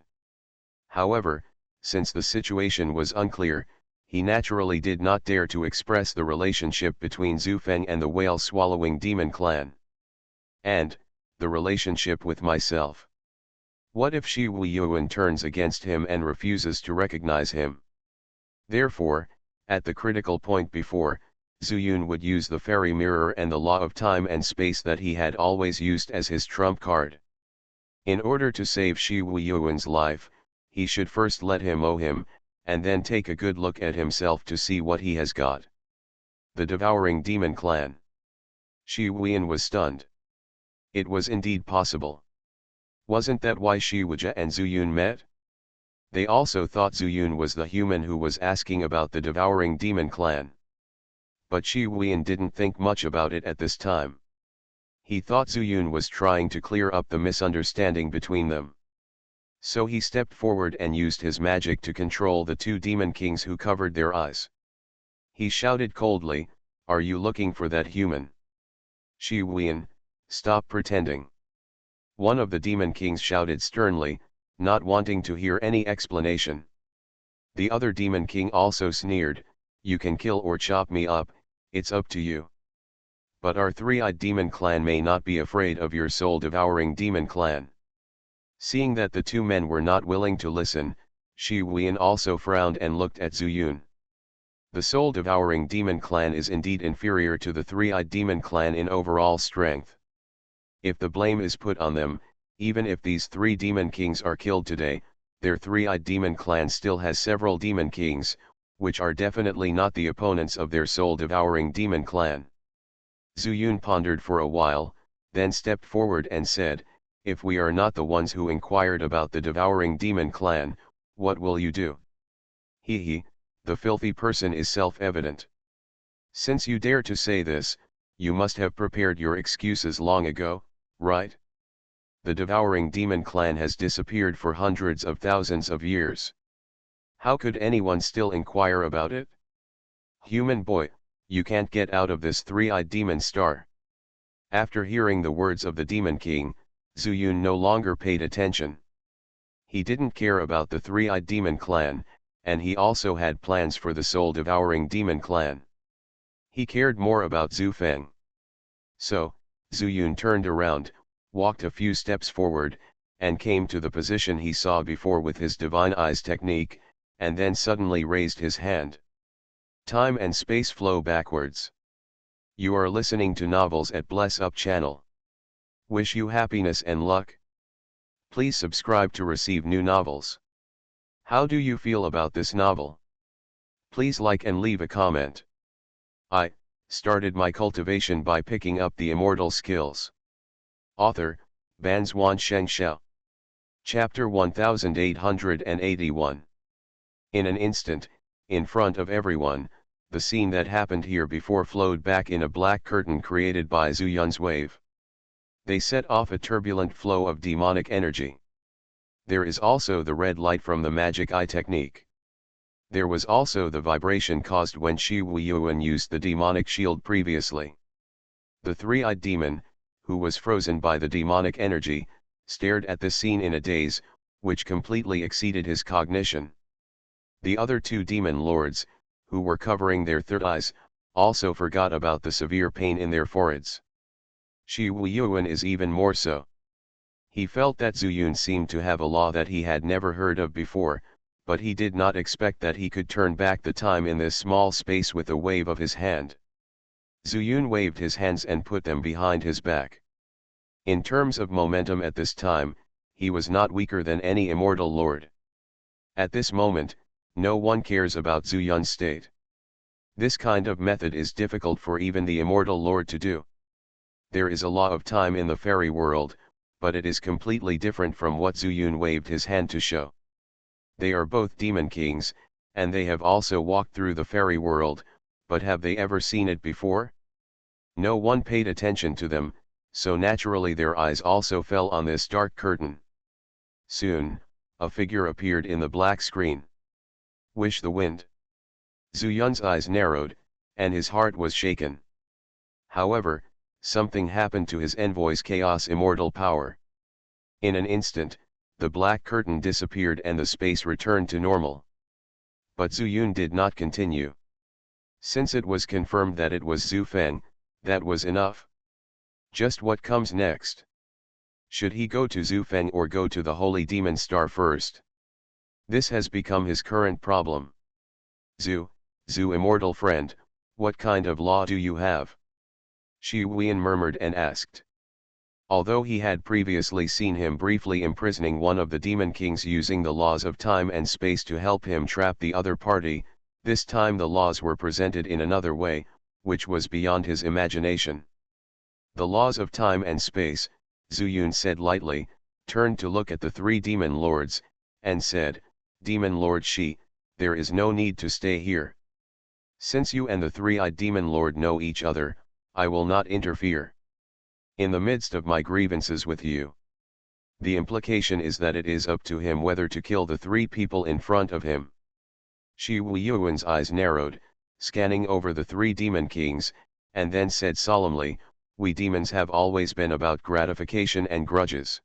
However, since the situation was unclear, he naturally did not dare to express the relationship between Zhu Feng and the whale-swallowing demon clan. And, the relationship with myself. What if Shi Huiyuan turns against him and refuses to recognize him? Therefore, at the critical point before, Zuyun would use the fairy mirror and the law of time and space that he had always used as his trump card. In order to save Shi Huiyuan's life, he should first let him owe him, and then take a good look at himself to see what he has got. The devouring demon clan. Shi Huiyan was stunned. It was indeed possible. Wasn't that why Shi Huija and Zuyun met? They also thought Zuyun was the human who was asking about the devouring demon clan. But Shi Huiyan didn't think much about it at this time. He thought Zuyun was trying to clear up the misunderstanding between them. So he stepped forward and used his magic to control the two demon kings who covered their eyes. He shouted coldly, "Are you looking for that human? Shi Wuyan, stop pretending." One of the demon kings shouted sternly, not wanting to hear any explanation. The other demon king also sneered, "You can kill or chop me up, it's up to you. But our three-eyed demon clan may not be afraid of your soul-devouring demon clan." Seeing that the two men were not willing to listen, Shi Wuyan also frowned and looked at Zhu Yun. The soul-devouring demon clan is indeed inferior to the three-eyed demon clan in overall strength. If the blame is put on them, even if these three demon kings are killed today, their three-eyed demon clan still has several demon kings, which are definitely not the opponents of their soul-devouring demon clan. Zhu Yun pondered for a while, then stepped forward and said, "If we are not the ones who inquired about the devouring demon clan, what will you do?" He, the filthy person is self-evident. Since you dare to say this, you must have prepared your excuses long ago, right? The devouring demon clan has disappeared for hundreds of thousands of years. How could anyone still inquire about it? Human boy, you can't get out of this three-eyed demon star. After hearing the words of the demon king, Zhu Yun no longer paid attention. He didn't care about the three-eyed demon clan, and he also had plans for the soul-devouring demon clan. He cared more about Zhu Feng. So, Zhu Yun turned around, walked a few steps forward, and came to the position he saw before with his divine eyes technique, and then suddenly raised his hand. Time and space flow backwards. You are listening to novels at Bless Up channel. Wish you happiness and luck. Please subscribe to receive new novels. How do you feel about this novel? Please like and leave a comment. I started my cultivation by picking up the immortal skills. Author, Banzuan Xianxia. Chapter 1881. In an instant, in front of everyone, the scene that happened here before flowed back in a black curtain created by Zhu Yun's wave. They set off a turbulent flow of demonic energy. There is also the red light from the magic eye technique. There was also the vibration caused when Shi Wuyan used the demonic shield previously. The three-eyed demon, who was frozen by the demonic energy, stared at the scene in a daze, which completely exceeded his cognition. The other two demon lords, who were covering their third eyes, also forgot about the severe pain in their foreheads. Shi Wuyan is even more so. He felt that Zhu Yun seemed to have a law that he had never heard of before, but he did not expect that he could turn back the time in this small space with a wave of his hand. Zhu Yun waved his hands and put them behind his back. In terms of momentum at this time, he was not weaker than any immortal lord. At this moment, no one cares about Zhu Yun's state. This kind of method is difficult for even the immortal lord to do. There is a law of time in the fairy world, but it is completely different from what Zhu Yun waved his hand to show. They are both demon kings, and they have also walked through the fairy world, but have they ever seen it before? No one paid attention to them, so naturally their eyes also fell on this dark curtain. Soon, a figure appeared in the black screen. Wish the wind. Zhu Yun's eyes narrowed, and his heart was shaken. However, something happened to his envoy's chaos immortal power. In an instant, the black curtain disappeared and the space returned to normal. But Zhu Yun did not continue. Since it was confirmed that it was Zhu Feng, that was enough. Just what comes next? Should he go to Zhu Feng or go to the holy demon star first? This has become his current problem. Zhu immortal friend, what kind of law do you have? Shi Wuyan murmured and asked. Although he had previously seen him briefly imprisoning one of the demon kings using the laws of time and space to help him trap the other party, this time the laws were presented in another way, which was beyond his imagination. The laws of time and space, Zhu Yun said lightly, turned to look at the three demon lords, and said, Demon Lord Shi, there is no need to stay here. Since you and the three-eyed demon lord know each other, I will not interfere. In the midst of my grievances with you, The implication is that it is up to him whether to kill the three people in front of him. Shi Yuan's eyes narrowed, scanning over the three demon kings, and then said solemnly, "We demons have always been about gratification and grudges.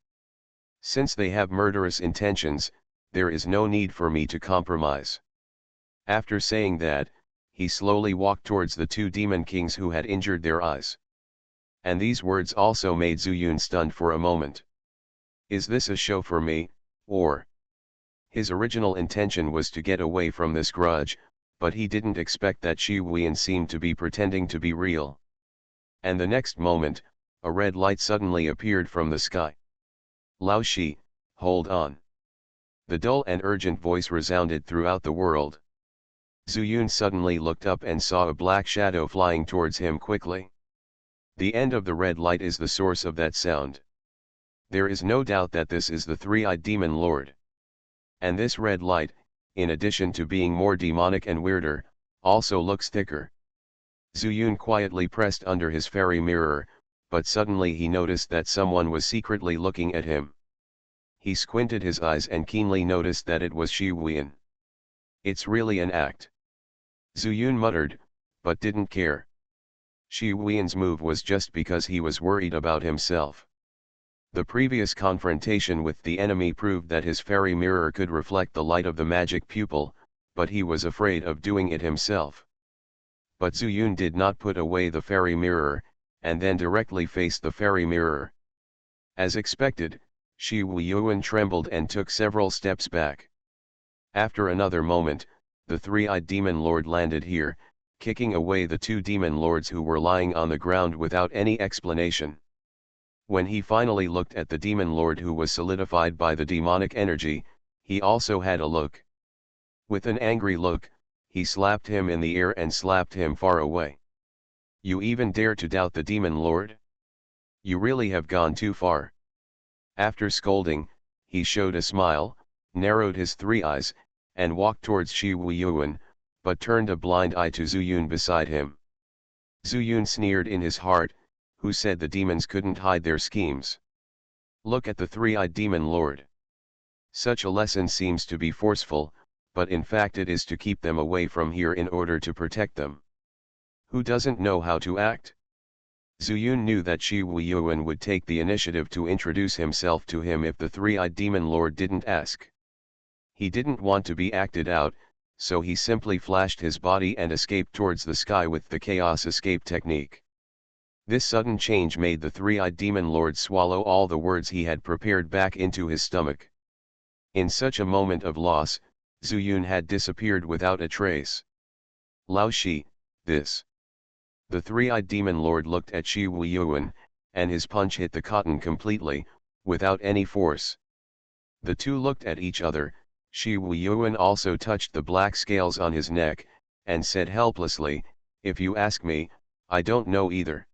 Since they have murderous intentions, there is no need for me to compromise." After saying that, he slowly walked towards the two demon kings who had injured their eyes. And these words also made Zuyun stunned for a moment. Is this a show for me, or? His original intention was to get away from this grudge, but he didn't expect that Shi Wuyan seemed to be pretending to be real. And the next moment, a red light suddenly appeared from the sky. "Lao Shi, hold on." The dull and urgent voice resounded throughout the world. Zuyun suddenly looked up and saw a black shadow flying towards him quickly. The end of the red light is the source of that sound. There is no doubt that this is the three-eyed demon lord. And this red light, in addition to being more demonic and weirder, also looks thicker. Zuyun quietly pressed under his fairy mirror, but suddenly he noticed that someone was secretly looking at him. He squinted his eyes and keenly noticed that it was Shi Wuyan. "It's really an act," Zuyun muttered, but didn't care. Shi Wuyan's move was just because he was worried about himself. The previous confrontation with the enemy proved that his fairy mirror could reflect the light of the magic pupil, but he was afraid of doing it himself. But Zuyun did not put away the fairy mirror, and then directly faced the fairy mirror. As expected, Shi Wuyan trembled and took several steps back. After another moment, the three-eyed demon lord landed here, kicking away the two demon lords who were lying on the ground without any explanation. When he finally looked at the demon lord who was solidified by the demonic energy, he also had a look. With an angry look, he slapped him in the ear and slapped him far away. "You even dare to doubt the demon lord? You really have gone too far." After scolding, he showed a smile, narrowed his three eyes, and walked towards Shi Wuyan, but turned a blind eye to Zuyun beside him. Zuyun sneered in his heart, who said the demons couldn't hide their schemes. Look at the three-eyed demon lord. Such a lesson seems to be forceful, but in fact it is to keep them away from here in order to protect them. Who doesn't know how to act? Zuyun knew that Shi Wuyan would take the initiative to introduce himself to him if the three-eyed demon lord didn't ask. He didn't want to be acted out, so he simply flashed his body and escaped towards the sky with the chaos escape technique. This sudden change made the three-eyed demon lord swallow all the words he had prepared back into his stomach. In such a moment of loss, Zuyun had disappeared without a trace. "Lao Shi, this." The three-eyed demon lord looked at Shi Wuyan, and his punch hit the cotton completely, without any force. The two looked at each other. Shi Wuyan also touched the black scales on his neck, and said helplessly, "If you ask me, I don't know either.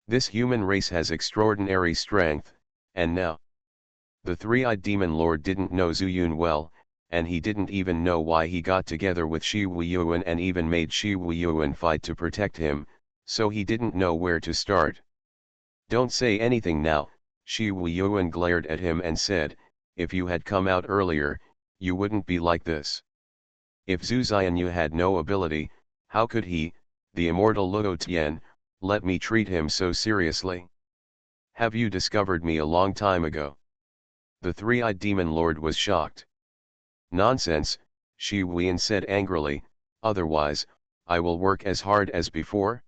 This human race has extraordinary strength, and now." The three-eyed demon lord didn't know Zuyun well, and he didn't even know why he got together with Shi Wuyan and even made Shi Wuyan fight to protect him, so he didn't know where to start. "Don't say anything now," Shi Wuyan glared at him and said, "If you had come out earlier, you wouldn't be like this. If Zhu Xianxia had no ability, how could he, the immortal Luo Tian, let me treat him so seriously? Have you discovered me a long time ago?" The three-eyed demon lord was shocked. "Nonsense," Shi Wuyan said angrily, "otherwise, I will work as hard as before.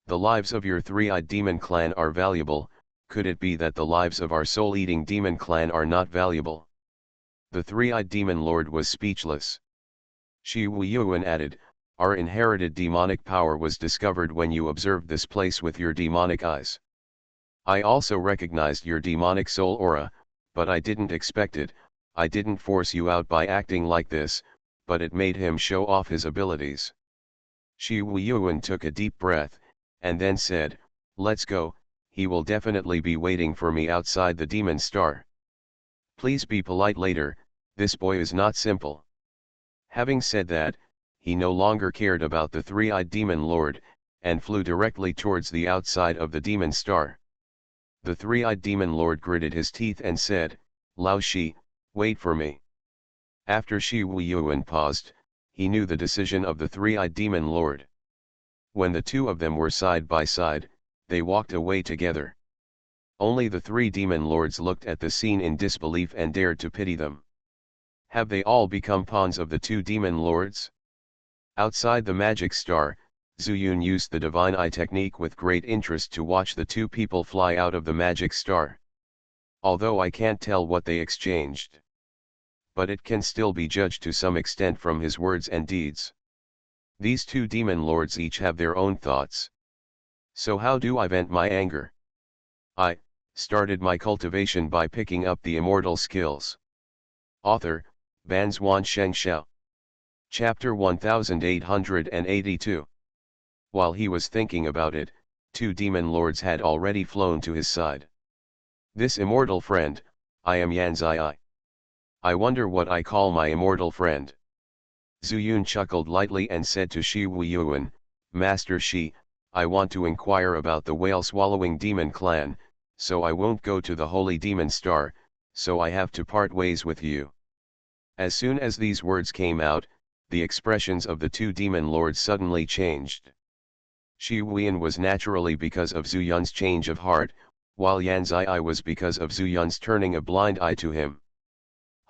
The lives of your three-eyed demon clan are valuable, could it be that the lives of our soul-eating demon clan are not valuable?" The three-eyed demon lord was speechless. Shi Wuyan added, "Our inherited demonic power was discovered when you observed this place with your demonic eyes. I also recognized your demonic soul aura, but I didn't expect it. I didn't force you out by acting like this, but it made him show off his abilities." Shi Wuyan took a deep breath, and then said, "Let's go, he will definitely be waiting for me outside the demon star. Please be polite later, this boy is not simple." Having said that, he no longer cared about the three-eyed demon lord, and flew directly towards the outside of the demon star. The three-eyed demon lord gritted his teeth and said, "Lao Shi, wait for me." After Shi Huiyuan paused, he knew the decision of the three-eyed demon lord. When the two of them were side by side, they walked away together. Only the three demon lords looked at the scene in disbelief and dared to pity them. Have they all become pawns of the two demon lords? Outside the magic star, Zuyun used the divine eye technique with great interest to watch the two people fly out of the magic star. Although I can't tell what they exchanged, but it can still be judged to some extent from his words and deeds. These two demon lords each have their own thoughts. So how do I vent my anger? I started my cultivation by picking up the immortal skills. Author, Banzuan Xianxia. Chapter 1882. While he was thinking about it, two demon lords had already flown to his side. This immortal friend, I am Xianxia. I wonder what I call my immortal friend. Zuyun chuckled lightly and said to Shi Huiyuan, Master Shi, I want to inquire about the whale-swallowing demon clan, so I won't go to the holy demon star, so I have to part ways with you. As soon as these words came out, the expressions of the two demon lords suddenly changed. Shi Huiyan was naturally because of Zuyun's change of heart, while Xianxia was because of Zuyun's turning a blind eye to him.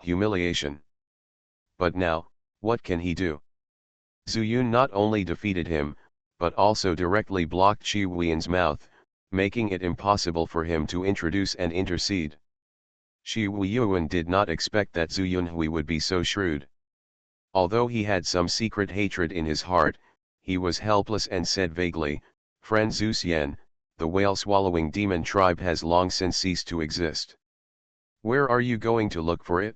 Humiliation. But now, what can he do? Zuyun not only defeated him, but also directly blocked Shi Huiyan's mouth, making it impossible for him to introduce and intercede. Shi Huiyuan did not expect that Zuyun Hui would be so shrewd. Although he had some secret hatred in his heart, he was helpless and said vaguely, Friend Zhu Xian, the whale-swallowing demon tribe has long since ceased to exist. Where are you going to look for it?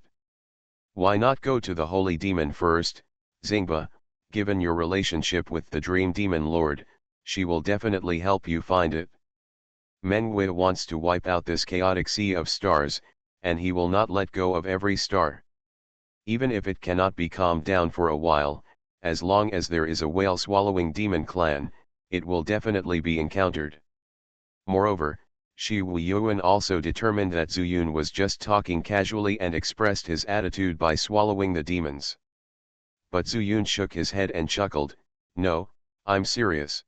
Why not go to the holy demon first, Xingba? Given your relationship with the dream demon lord, she will definitely help you find it. Mengwei wants to wipe out this chaotic sea of stars, and he will not let go of every star. Even if it cannot be calmed down for a while, as long as there is a whale-swallowing demon clan, it will definitely be encountered. Moreover, Shi Huiyuan also determined that Zuyun was just talking casually and expressed his attitude by swallowing the demons. But Zuyun shook his head and chuckled, No, I'm serious.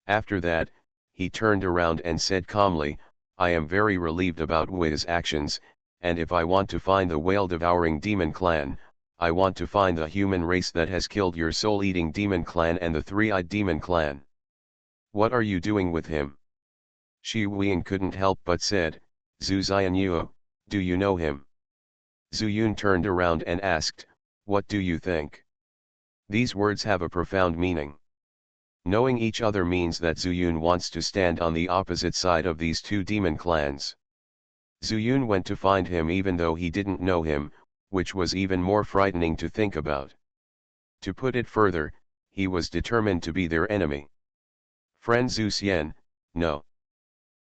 After that, he turned around and said calmly, I am very relieved about Wei's actions, and if I want to find the whale-devouring demon clan, I want to find the human race that has killed your soul-eating demon clan and the three-eyed demon clan. What are you doing with him? Shi Huiyan couldn't help but said, Zhu Xianyuo, do you know him? Zuyun turned around and asked, What do you think? These words have a profound meaning. Knowing each other means that Zuyun wants to stand on the opposite side of these two demon clans. Zuyun went to find him even though he didn't know him, which was even more frightening to think about. To put it further, he was determined to be their enemy. Friend Zhu Xian, no.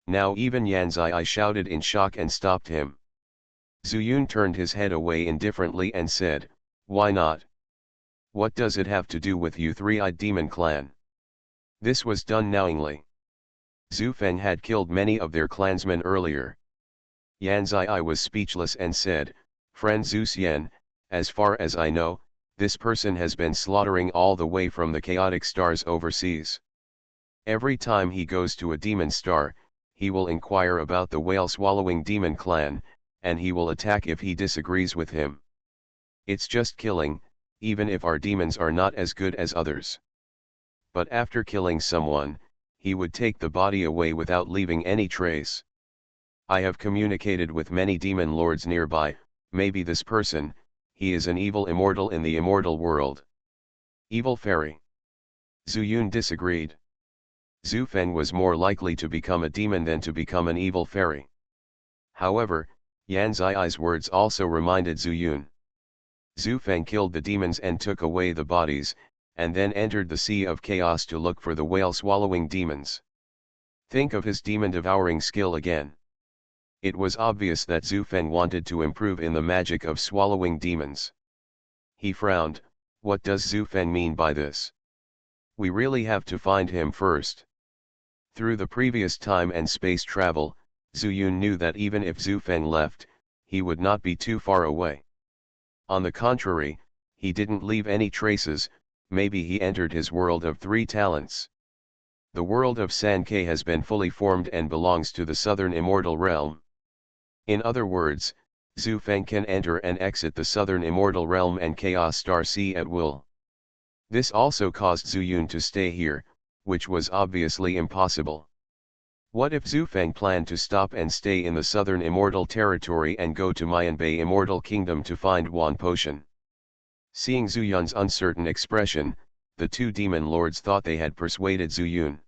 Now even Xianxia shouted in shock and stopped him. Zuyun turned his head away indifferently and said, Why not? What does it have to do with you three-eyed demon clan? This was done knowingly. Zhu Feng had killed many of their clansmen earlier. Xianxia was speechless and said, Friend Zhu Xian, as far as I know, this person has been slaughtering all the way from the chaotic stars overseas. Every time he goes to a demon star, he will inquire about the whale-swallowing demon clan, and he will attack if he disagrees with him. It's just killing, even if our demons are not as good as others. But after killing someone, he would take the body away without leaving any trace. I have communicated with many demon lords nearby, maybe this person, he is an evil immortal in the immortal world. Evil fairy. Zuyun disagreed. Zhu Feng was more likely to become a demon than to become an evil fairy. However, Xianxia's words also reminded Zuyun. Zhu Feng killed the demons and took away the bodies, and then entered the sea of chaos to look for the whale-swallowing demons. Think of his demon-devouring skill again. It was obvious that Zhu Feng wanted to improve in the magic of swallowing demons. He frowned, what does Zhu Feng mean by this? We really have to find him first. Through the previous time and space travel, Zhu Yun knew that even if Zhu Feng left, he would not be too far away. On the contrary, he didn't leave any traces. Maybe he entered his world of 3 talents. The world of Xianxia has been fully formed and belongs to the southern immortal realm. In other words, Zhu Feng can enter and exit the southern immortal realm and Chaos Star Sea at will. This also caused Zhu Yun to stay here, which was obviously impossible. What if Zhu Feng planned to stop and stay in the southern immortal territory and go to Mayanbei Immortal Kingdom to find Wan Potion? Seeing Zhu Yun's uncertain expression, the 2 demon lords thought they had persuaded Zhu Yun.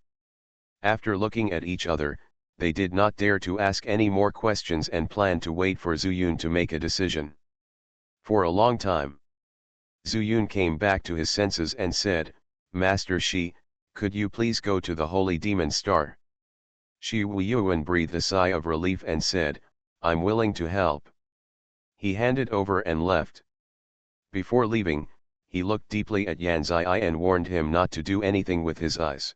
After looking at each other, they did not dare to ask any more questions and planned to wait for Zhu Yun to make a decision. For a long time, Zhu Yun came back to his senses and said, "Master Shi, could you please go to the Holy Demon Star?" Shi Wuiyuan breathed a sigh of relief and said, "I'm willing to help." He handed over and left. Before leaving, he looked deeply at Xianxia and warned him not to do anything with his eyes.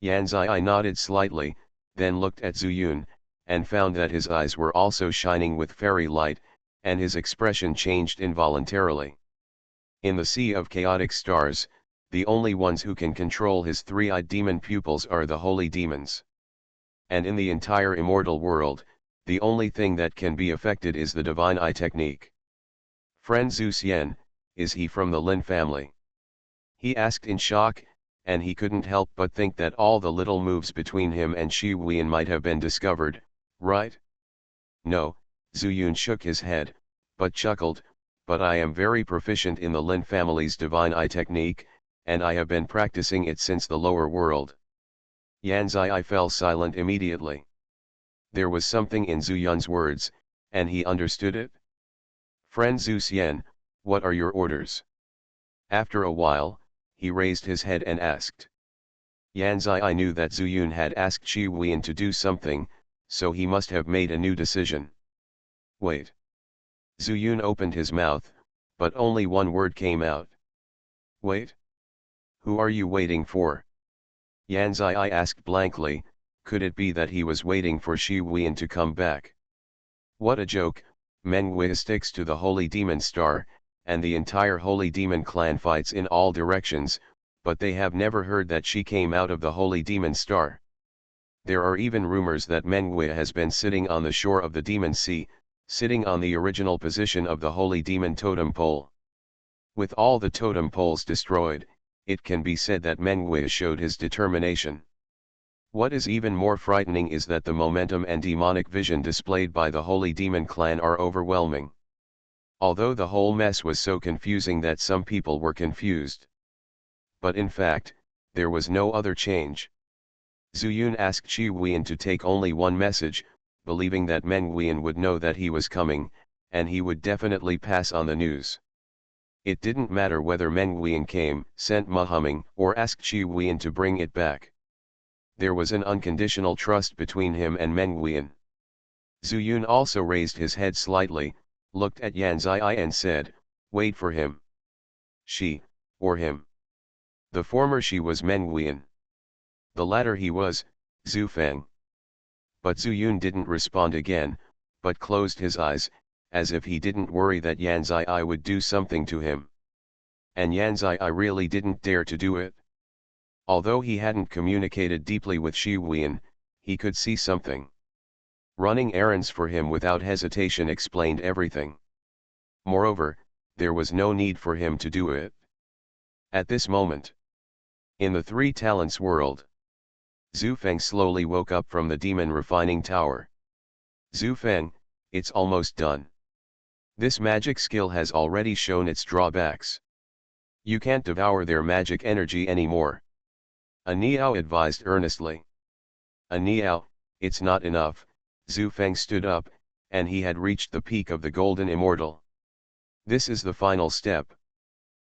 Xianxia nodded slightly, then looked at Zhu Yun, and found that his eyes were also shining with fairy light, and his expression changed involuntarily. In the sea of chaotic stars, the only ones who can control his 3-eyed demon pupils are the holy demons. And in the entire immortal world, the only thing that can be affected is the divine eye technique. "Friend Zhu Xian, is he from the Lin family?" he asked in shock, and he couldn't help but think that all the little moves between him and Shi Wuyan might have been discovered, right? "No," Zhu Yun shook his head, but chuckled, "but I am very proficient in the Lin family's divine eye technique, and I have been practicing it since the lower world." Xianxia fell silent immediately. There was something in Zhu Yun's words, and he understood it. "Friend Zhu Xian, what are your orders?" After a while, he raised his head and asked. Xianxia knew that Zhu Yun had asked Shi Wuyan to do something, so he must have made a new decision. "Wait." Zhu Yun opened his mouth, but only one word came out. "Wait? Who are you waiting for?" Xianxia asked blankly. Could it be that he was waiting for Shi Wuyan to come back? What a joke! Meng Wei sticks to the Holy Demon Star, and the entire Holy Demon clan fights in all directions, but they have never heard that she came out of the Holy Demon Star. There are even rumors that Meng Wei has been sitting on the shore of the Demon Sea, sitting on the original position of the Holy Demon Totem Pole. With all the totem poles destroyed, it can be said that Meng Wei showed his determination. What is even more frightening is that the momentum and demonic vision displayed by the Holy Demon clan are overwhelming. Although the whole mess was so confusing that some people were confused. But in fact, there was no other change. Zhu Yun asked Shi Wuyan to take only one message, believing that Meng Wuyan would know that he was coming, and he would definitely pass on the news. It didn't matter whether Meng Wuyan came, sent Muhamming, or asked Shi Wuyan to bring it back. There was an unconditional trust between him and Meng Wuyan. Zhu Yun also raised his head slightly, looked at Xianxia and said, "Wait for him." She, or him. The former she was Meng Wuyan. The latter he was, Zhu Feng. But Zhu Yun didn't respond again, but closed his eyes, as if he didn't worry that Xianxia would do something to him. And Xianxia really didn't dare to do it. Although he hadn't communicated deeply with Shi Wuyan, he could see something. Running errands for him without hesitation explained everything. Moreover, there was no need for him to do it. At this moment, in the 3 talents world, Zhu Feng slowly woke up from the demon refining tower. "Zhu Feng, it's almost done. This magic skill has already shown its drawbacks. You can't devour their magic energy anymore," a Niao advised earnestly. "A Niao, it's not enough." Zhu Feng stood up, and he had reached the peak of the golden immortal. "This is the final step.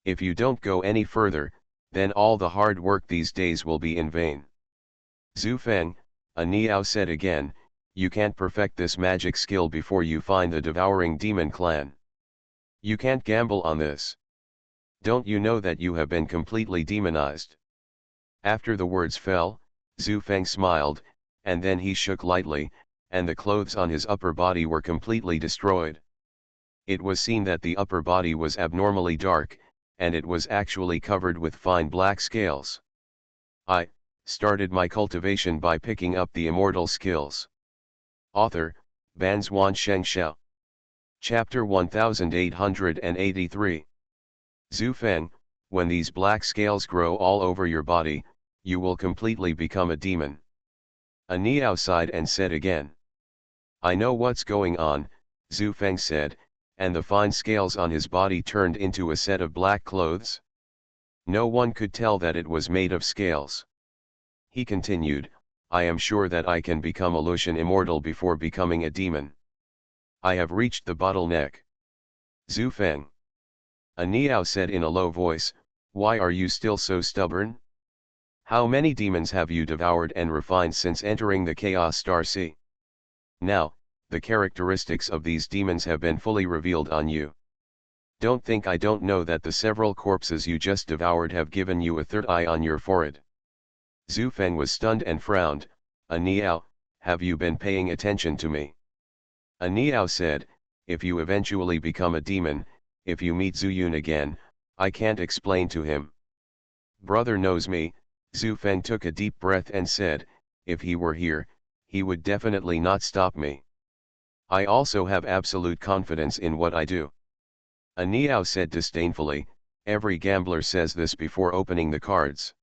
If you don't go any further, then all the hard work these days will be in vain." "Zhu Feng," a Niao said again, "you can't perfect this magic skill before you find the devouring demon clan. You can't gamble on this. Don't you know that you have been completely demonized?" After the words fell, Zhu Feng smiled, and then he shook lightly, and the clothes on his upper body were completely destroyed. It was seen that the upper body was abnormally dark, and it was actually covered with fine black scales. I started my cultivation by picking up the immortal skills. Author, Banzuan Xianxia. Chapter 1883. Zhu Feng, when these black scales grow all over your body, you will completely become a demon. A Niao sighed and said again. I know what's going on, Zhu Feng said, and the fine scales on his body turned into a set of black clothes. No one could tell that it was made of scales. He continued, I am sure that I can become a Lucian immortal before becoming a demon. I have reached the bottleneck. Zhu Feng. A Niao said in a low voice, why are you still so stubborn? How many demons have you devoured and refined since entering the Chaos Star Sea? Now, the characteristics of these demons have been fully revealed on you. Don't think I don't know that the several corpses you just devoured have given you a third eye on your forehead. Zhu Feng was stunned and frowned. A Niao, have you been paying attention to me? A Niao said, if you eventually become a demon, if you meet Zuyun again, I can't explain to him. Brother knows me. Zhu Feng took a deep breath and said, if he were here, he would definitely not stop me. I also have absolute confidence in what I do. A Niao said disdainfully, every gambler says this before opening the cards.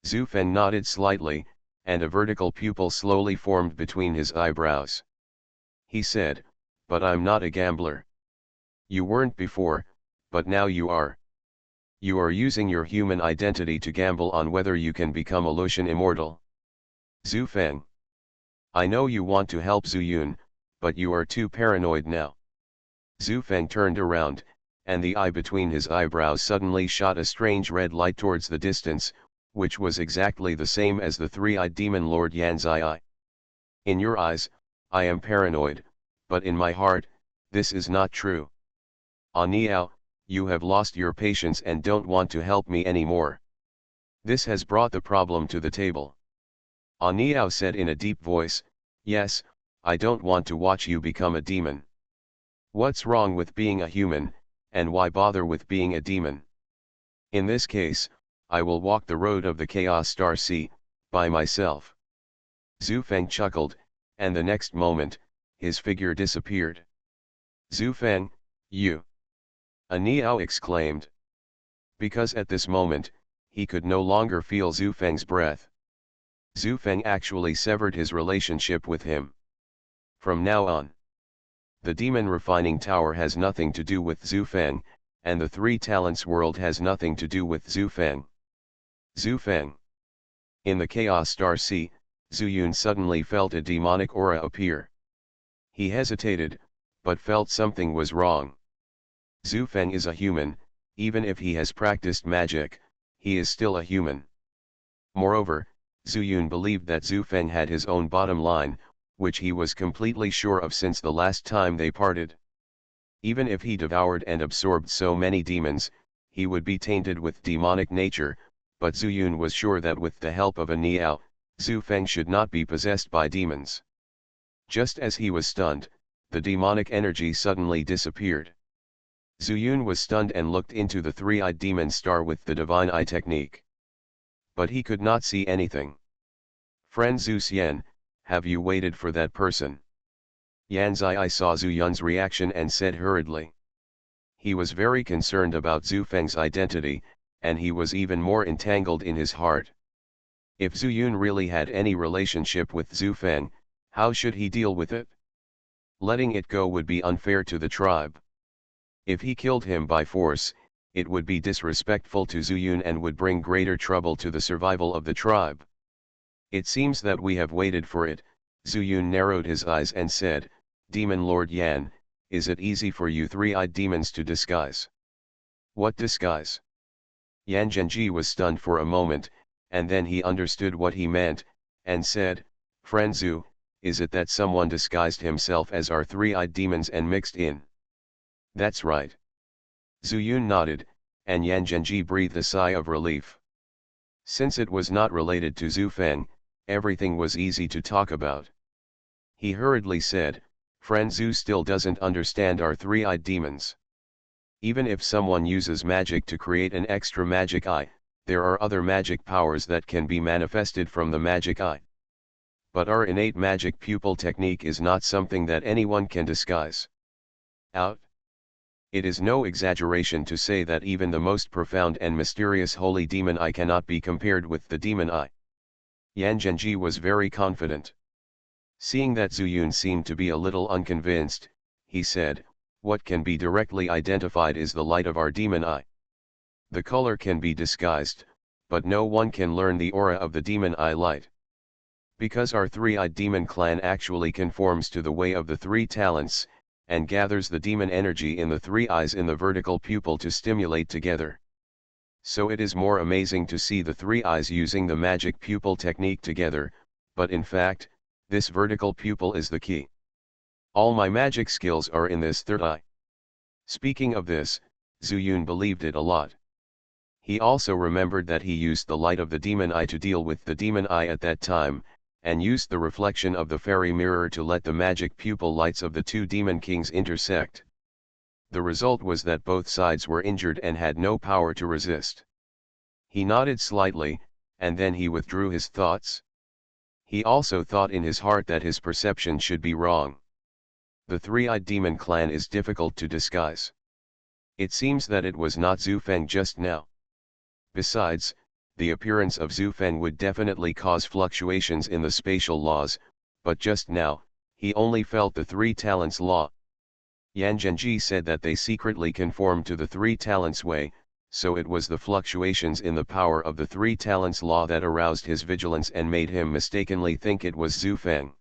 Zhu Feng nodded slightly, and a vertical pupil slowly formed between his eyebrows. He said, but I'm not a gambler. You weren't before, but now you are. You are using your human identity to gamble on whether you can become a Lucian immortal. Zhu Feng. I know you want to help Zuyun, but you are too paranoid now. Zhu Feng turned around, and the eye between his eyebrows suddenly shot a strange red light towards the distance, which was exactly the same as the three-eyed demon Lord Xianxia. In your eyes, I am paranoid, but in my heart, this is not true. Ah Niao, you have lost your patience and don't want to help me anymore. This has brought the problem to the table. Ah Niao said in a deep voice, yes, I don't want to watch you become a demon. What's wrong with being a human, and why bother with being a demon? In this case, I will walk the road of the Chaos Star Sea, by myself. Zhu Feng chuckled, and the next moment, his figure disappeared. Zhu Feng, you! A Niao exclaimed. Because at this moment, he could no longer feel Zhu Feng's breath. Zhu Feng actually severed his relationship with him. From now on, the Demon Refining Tower has nothing to do with Zhu Feng, and the Three Talents World has nothing to do with Zhu Feng. Zhu Feng. In the Chaos Star Sea, Zuyun suddenly felt a demonic aura appear. He hesitated, but felt something was wrong. Zhu Feng is a human, even if he has practiced magic, he is still a human. Moreover, Zuyun believed that Zhu Feng had his own bottom line, which he was completely sure of since the last time they parted. Even if he devoured and absorbed so many demons, he would be tainted with demonic nature, but Zuyun was sure that with the help of a Niao, Zhu Feng should not be possessed by demons. Just as he was stunned, the demonic energy suddenly disappeared. Zuyun was stunned and looked into the three-eyed demon star with the divine eye technique. But he could not see anything. Friend Zhu Xian, have you waited for that person? Yanzai saw Zhu Yun's reaction and said hurriedly. He was very concerned about Zhu Feng's identity, and he was even more entangled in his heart. If Zhu Yun really had any relationship with Zhu Feng, how should he deal with it? Letting it go would be unfair to the tribe. If he killed him by force, it would be disrespectful to Zhu Yun and would bring greater trouble to the survival of the tribe. It seems that we have waited for it. Zhu Yun narrowed his eyes and said, Demon Lord Yan, is it easy for you three-eyed demons to disguise? What disguise? Yan Zhenji was stunned for a moment, and then he understood what he meant, and said, Friend Zhu, is it that someone disguised himself as our three-eyed demons and mixed in? That's right. Zhu Yun nodded, and Yan Zhenji breathed a sigh of relief. Since it was not related to Zhu Feng, everything was easy to talk about. He hurriedly said, "Friend Zhu still doesn't understand our three-eyed demons. Even if someone uses magic to create an extra magic eye, there are other magic powers that can be manifested from the magic eye. But our innate magic pupil technique is not something that anyone can disguise out. It is no exaggeration to say that even the most profound and mysterious holy demon eye cannot be compared with the demon eye." Yan Zhenji was very confident. Seeing that Zuyun seemed to be a little unconvinced, he said, "What can be directly identified is the light of our demon eye. The color can be disguised, but no one can learn the aura of the demon eye light. Because our three-eyed demon clan actually conforms to the way of the three talents, and gathers the demon energy in the three eyes in the vertical pupil to stimulate together. So it is more amazing to see the three eyes using the magic pupil technique together, but in fact, this vertical pupil is the key. All my magic skills are in this third eye." Speaking of this, Zuyun believed it a lot. He also remembered that he used the light of the demon eye to deal with the demon eye at that time, and used the reflection of the fairy mirror to let the magic pupil lights of the two demon kings intersect. The result was that both sides were injured and had no power to resist. He nodded slightly, and then he withdrew his thoughts. He also thought in his heart that his perception should be wrong. The three-eyed demon clan is difficult to disguise. It seems that it was not Zhu Feng just now. Besides, the appearance of Zhu Feng would definitely cause fluctuations in the spatial laws, but just now, he only felt the three talents law. Yan Zhenji said that they secretly conformed to the three talents way, so it was the fluctuations in the power of the three talents law that aroused his vigilance and made him mistakenly think it was Zhu Feng.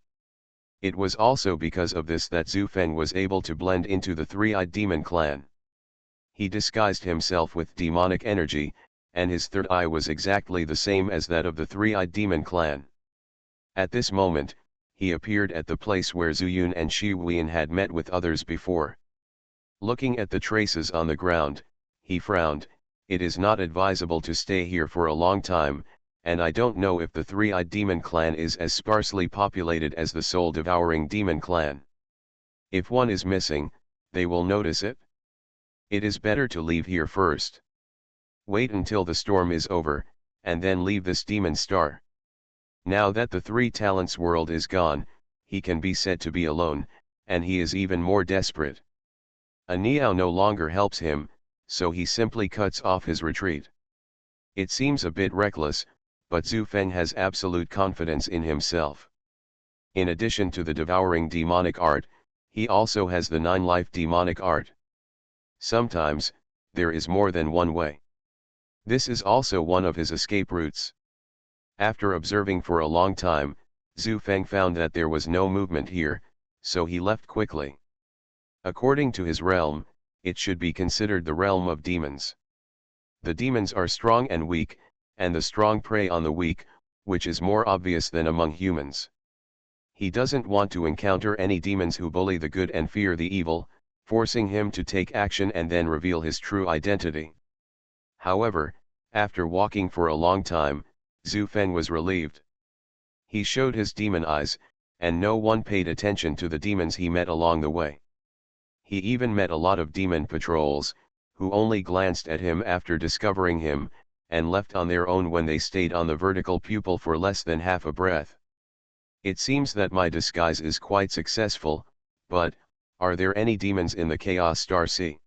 It was also because of this that Zhu Feng was able to blend into the three-eyed demon clan. He disguised himself with demonic energy, and his third eye was exactly the same as that of the three-eyed demon clan. At this moment, he appeared at the place where Zuyun and Shi Huiyan had met with others before. Looking at the traces on the ground, he frowned. "It is not advisable to stay here for a long time, and I don't know if the three-eyed demon clan is as sparsely populated as the soul-devouring demon clan. If one is missing, they will notice it. It is better to leave here first. Wait until the storm is over, and then leave this demon star. Now that the three talents world is gone, he can be said to be alone, and he is even more desperate. A Niao no longer helps him, so he simply cuts off his retreat. It seems a bit reckless, but Zhu Feng has absolute confidence in himself. In addition to the devouring demonic art, he also has the nine-life demonic art. Sometimes, there is more than one way. This is also one of his escape routes." After observing for a long time, Zhu Feng found that there was no movement here, so he left quickly. According to his realm, it should be considered the realm of demons. The demons are strong and weak, and the strong prey on the weak, which is more obvious than among humans. He doesn't want to encounter any demons who bully the good and fear the evil, forcing him to take action and then reveal his true identity. However, after walking for a long time, Zhu Feng was relieved. He showed his demon eyes, and no one paid attention to the demons he met along the way. He even met a lot of demon patrols, who only glanced at him after discovering him, and left on their own when they stayed on the vertical pupil for less than half a breath. It seems that my disguise is quite successful, but, are there any demons in the Chaos Star Sea?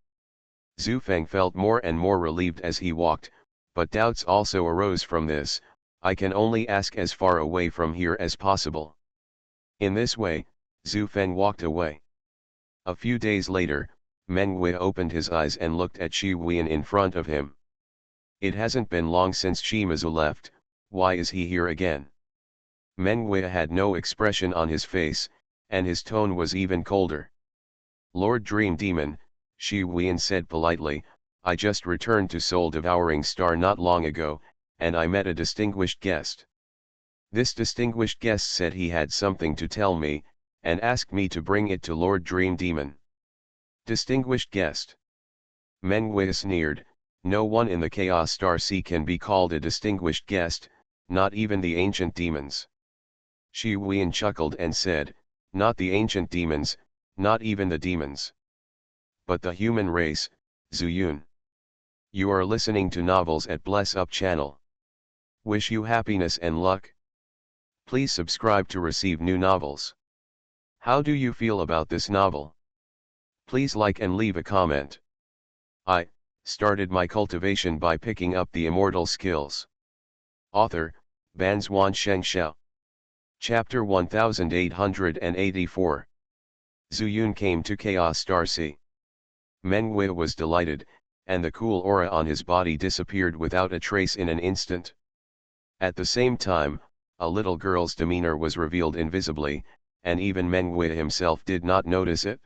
Zhu Feng felt more and more relieved as he walked, but doubts also arose from this. I can only ask as far away from here as possible. In this way, Zhu Feng walked away. A few days later, Meng Wei opened his eyes and looked at Shi Huiyan in front of him. It hasn't been long since Shimazu left, why is he here again? Meng Wei had no expression on his face, and his tone was even colder. Lord Dream Demon, Shi Huiyan said politely, I just returned to Soul Devouring Star not long ago, and I met a distinguished guest. This distinguished guest said he had something to tell me, and asked me to bring it to Lord Dream Demon. Distinguished guest. Meng Wei sneered, no one in the Chaos Star Sea can be called a distinguished guest, not even the ancient demons. Shi Huiyan chuckled and said, Not the ancient demons, not even the demons. But the human race, Zuyun. You are listening to Novels at Bless Up channel. Wish you happiness and luck. Please subscribe to receive new novels. How do you feel about this novel? Please like and leave a comment. I started my cultivation by picking up the immortal skills. Author, Banzwan Xianxia. Chapter 1884. Zuyun came to Chaos Star Sea. Mengwei was delighted, and the cool aura on his body disappeared without a trace in an instant. At the same time, a little girl's demeanor was revealed invisibly, and even Mengwei himself did not notice it.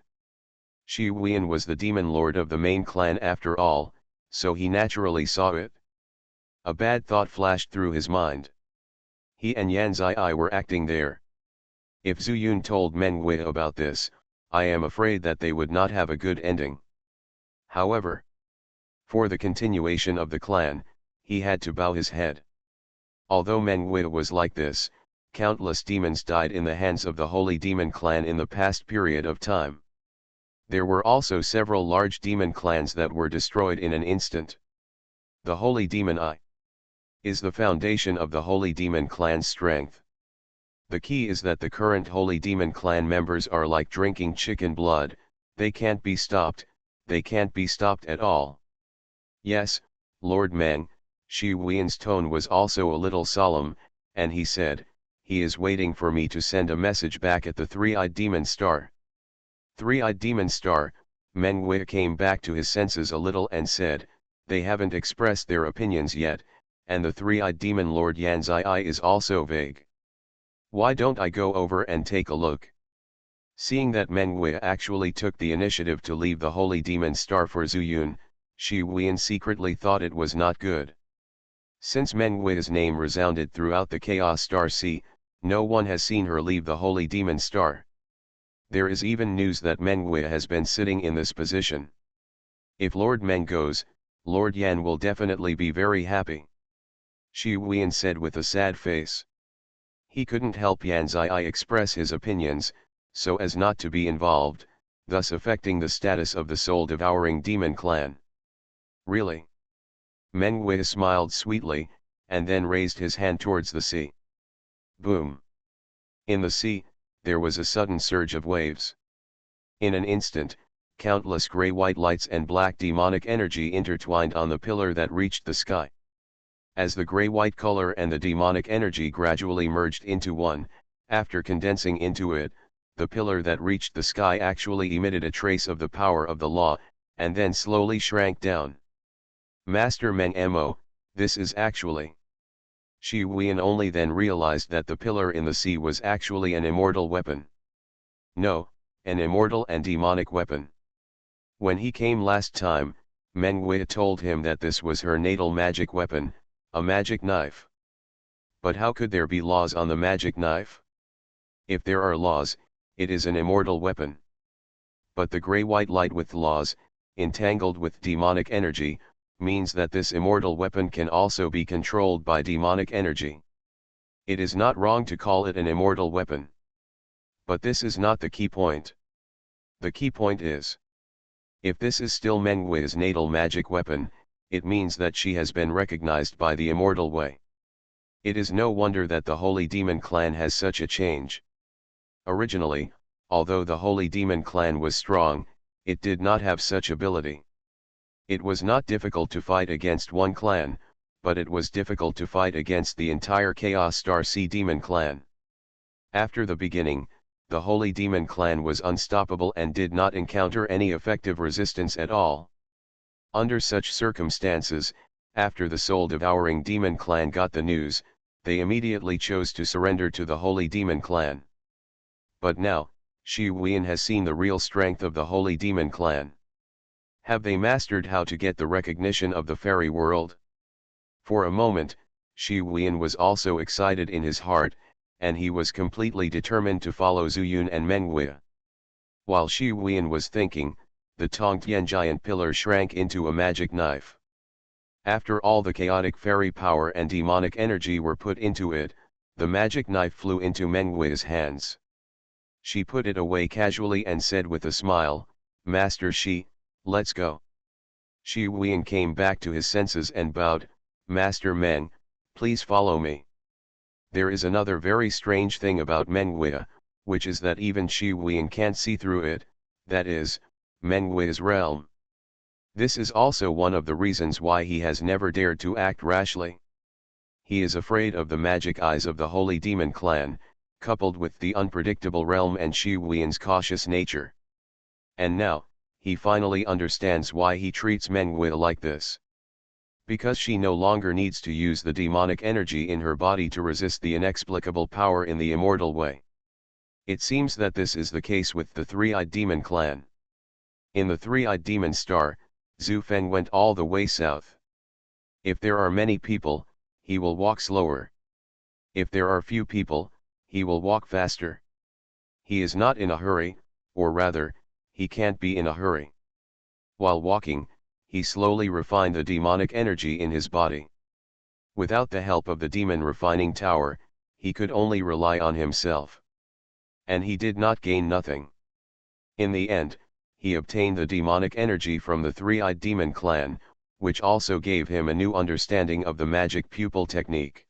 Shi Huiyan was the demon lord of the main clan after all, so he naturally saw it. A bad thought flashed through his mind. He and Xianxia were acting there. If Zuyun told Mengwei about this, I am afraid that they would not have a good ending. However, for the continuation of the clan, he had to bow his head. Although Mengwei was like this, countless demons died in the hands of the Holy Demon Clan in the past period of time. There were also several large demon clans that were destroyed in an instant. The Holy Demon Eye is the foundation of the Holy Demon Clan's strength. The key is that the current Holy Demon Clan members are like drinking chicken blood, they can't be stopped at all. Yes, Lord Meng, Shi Huiyan's tone was also a little solemn, and he said, he is waiting for me to send a message back at the Three-Eyed Demon Star. Three-Eyed Demon Star, Mengwei came back to his senses a little and said, they haven't expressed their opinions yet, and the Three-Eyed Demon Lord Xianxia is also vague. Why don't I go over and take a look? Seeing that Mengwei actually took the initiative to leave the Holy Demon Star for Zuyun, Shi Huiyan secretly thought it was not good. Since Mengwei's name resounded throughout the Chaos Star Sea, no one has seen her leave the Holy Demon Star. There is even news that Mengwei has been sitting in this position. If Lord Meng goes, Lord Yan will definitely be very happy. Shi Huiyan said with a sad face. He couldn't help Xianxia express his opinions, so as not to be involved, thus affecting the status of the soul-devouring demon clan. Really? Mengwei smiled sweetly, and then raised his hand towards the sea. Boom! In the sea, there was a sudden surge of waves. In an instant, countless grey-white lights and black demonic energy intertwined on the pillar that reached the sky. As the grey-white color and the demonic energy gradually merged into one, after condensing into it, the pillar that reached the sky actually emitted a trace of the power of the law, and then slowly shrank down. Master Meng Mo, this is actually... Shi Huiyan only then realized that the pillar in the sea was actually an immortal weapon. No, an immortal and demonic weapon. When he came last time, Mengwei told him that this was her natal magic weapon, a magic knife. But how could there be laws on the magic knife? If there are laws, it is an immortal weapon. But the grey-white light with laws, entangled with demonic energy, means that this immortal weapon can also be controlled by demonic energy. It is not wrong to call it an immortal weapon. But this is not the key point. The key point is, if this is still Mengwei's natal magic weapon, it means that she has been recognized by the immortal way. It is no wonder that the Holy Demon Clan has such a change. Originally, although the Holy Demon Clan was strong, it did not have such ability. It was not difficult to fight against one clan, but it was difficult to fight against the entire Chaos Star Sea Demon Clan. After the beginning, the Holy Demon Clan was unstoppable and did not encounter any effective resistance at all. Under such circumstances, after the soul-devouring Demon Clan got the news, they immediately chose to surrender to the Holy Demon Clan. But now, Shi Huiyan has seen the real strength of the Holy Demon Clan. Have they mastered how to get the recognition of the fairy world? For a moment, Shi Huiyan was also excited in his heart, and he was completely determined to follow Zuyun and Mengwei. While Shi Huiyan was thinking, the Tongtian giant pillar shrank into a magic knife. After all the chaotic fairy power and demonic energy were put into it, the magic knife flew into Mengwei's hands. She put it away casually and said with a smile, "Master Shi, let's go." Shi Huiyan came back to his senses and bowed, "Master Meng, please follow me." There is another very strange thing about Mengwei, which is that even Shi Huiyan can't see through it, that is, Mengwei's realm. This is also one of the reasons why he has never dared to act rashly. He is afraid of the magic eyes of the Holy Demon Clan, coupled with the unpredictable realm and Shi Huiyan's cautious nature. And now, he finally understands why he treats Mengwei like this. Because she no longer needs to use the demonic energy in her body to resist the inexplicable power in the immortal way. It seems that this is the case with the three-eyed demon clan. In the three-eyed demon star, Zhu Feng went all the way south. If there are many people, he will walk slower. If there are few people, he will walk faster. He is not in a hurry, or rather, he can't be in a hurry. While walking, he slowly refined the demonic energy in his body. Without the help of the demon refining tower, he could only rely on himself. And he did not gain nothing. In the end, he obtained the demonic energy from the three-eyed demon clan, which also gave him a new understanding of the magic pupil technique.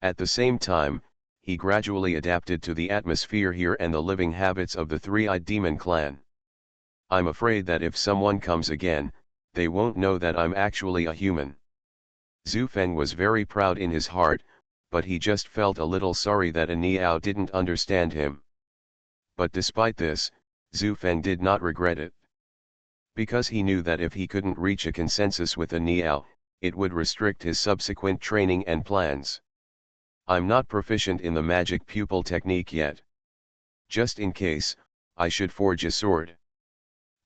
At the same time, he gradually adapted to the atmosphere here and the living habits of the three-eyed demon clan. I'm afraid that if someone comes again, they won't know that I'm actually a human. Zhu Feng was very proud in his heart, but he just felt a little sorry that a Niao didn't understand him. But despite this, Zhu Feng did not regret it. Because he knew that if he couldn't reach a consensus with a Niao, it would restrict his subsequent training and plans. I'm not proficient in the magic pupil technique yet. Just in case, I should forge a sword.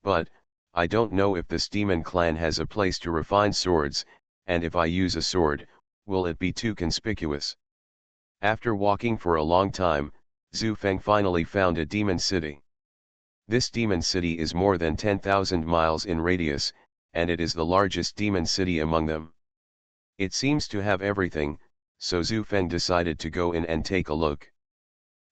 But, I don't know if this demon clan has a place to refine swords, and if I use a sword, will it be too conspicuous? After walking for a long time, Zhu Feng finally found a demon city. This demon city is more than 10,000 miles in radius, and it is the largest demon city among them. It seems to have everything, so Zhu Feng decided to go in and take a look.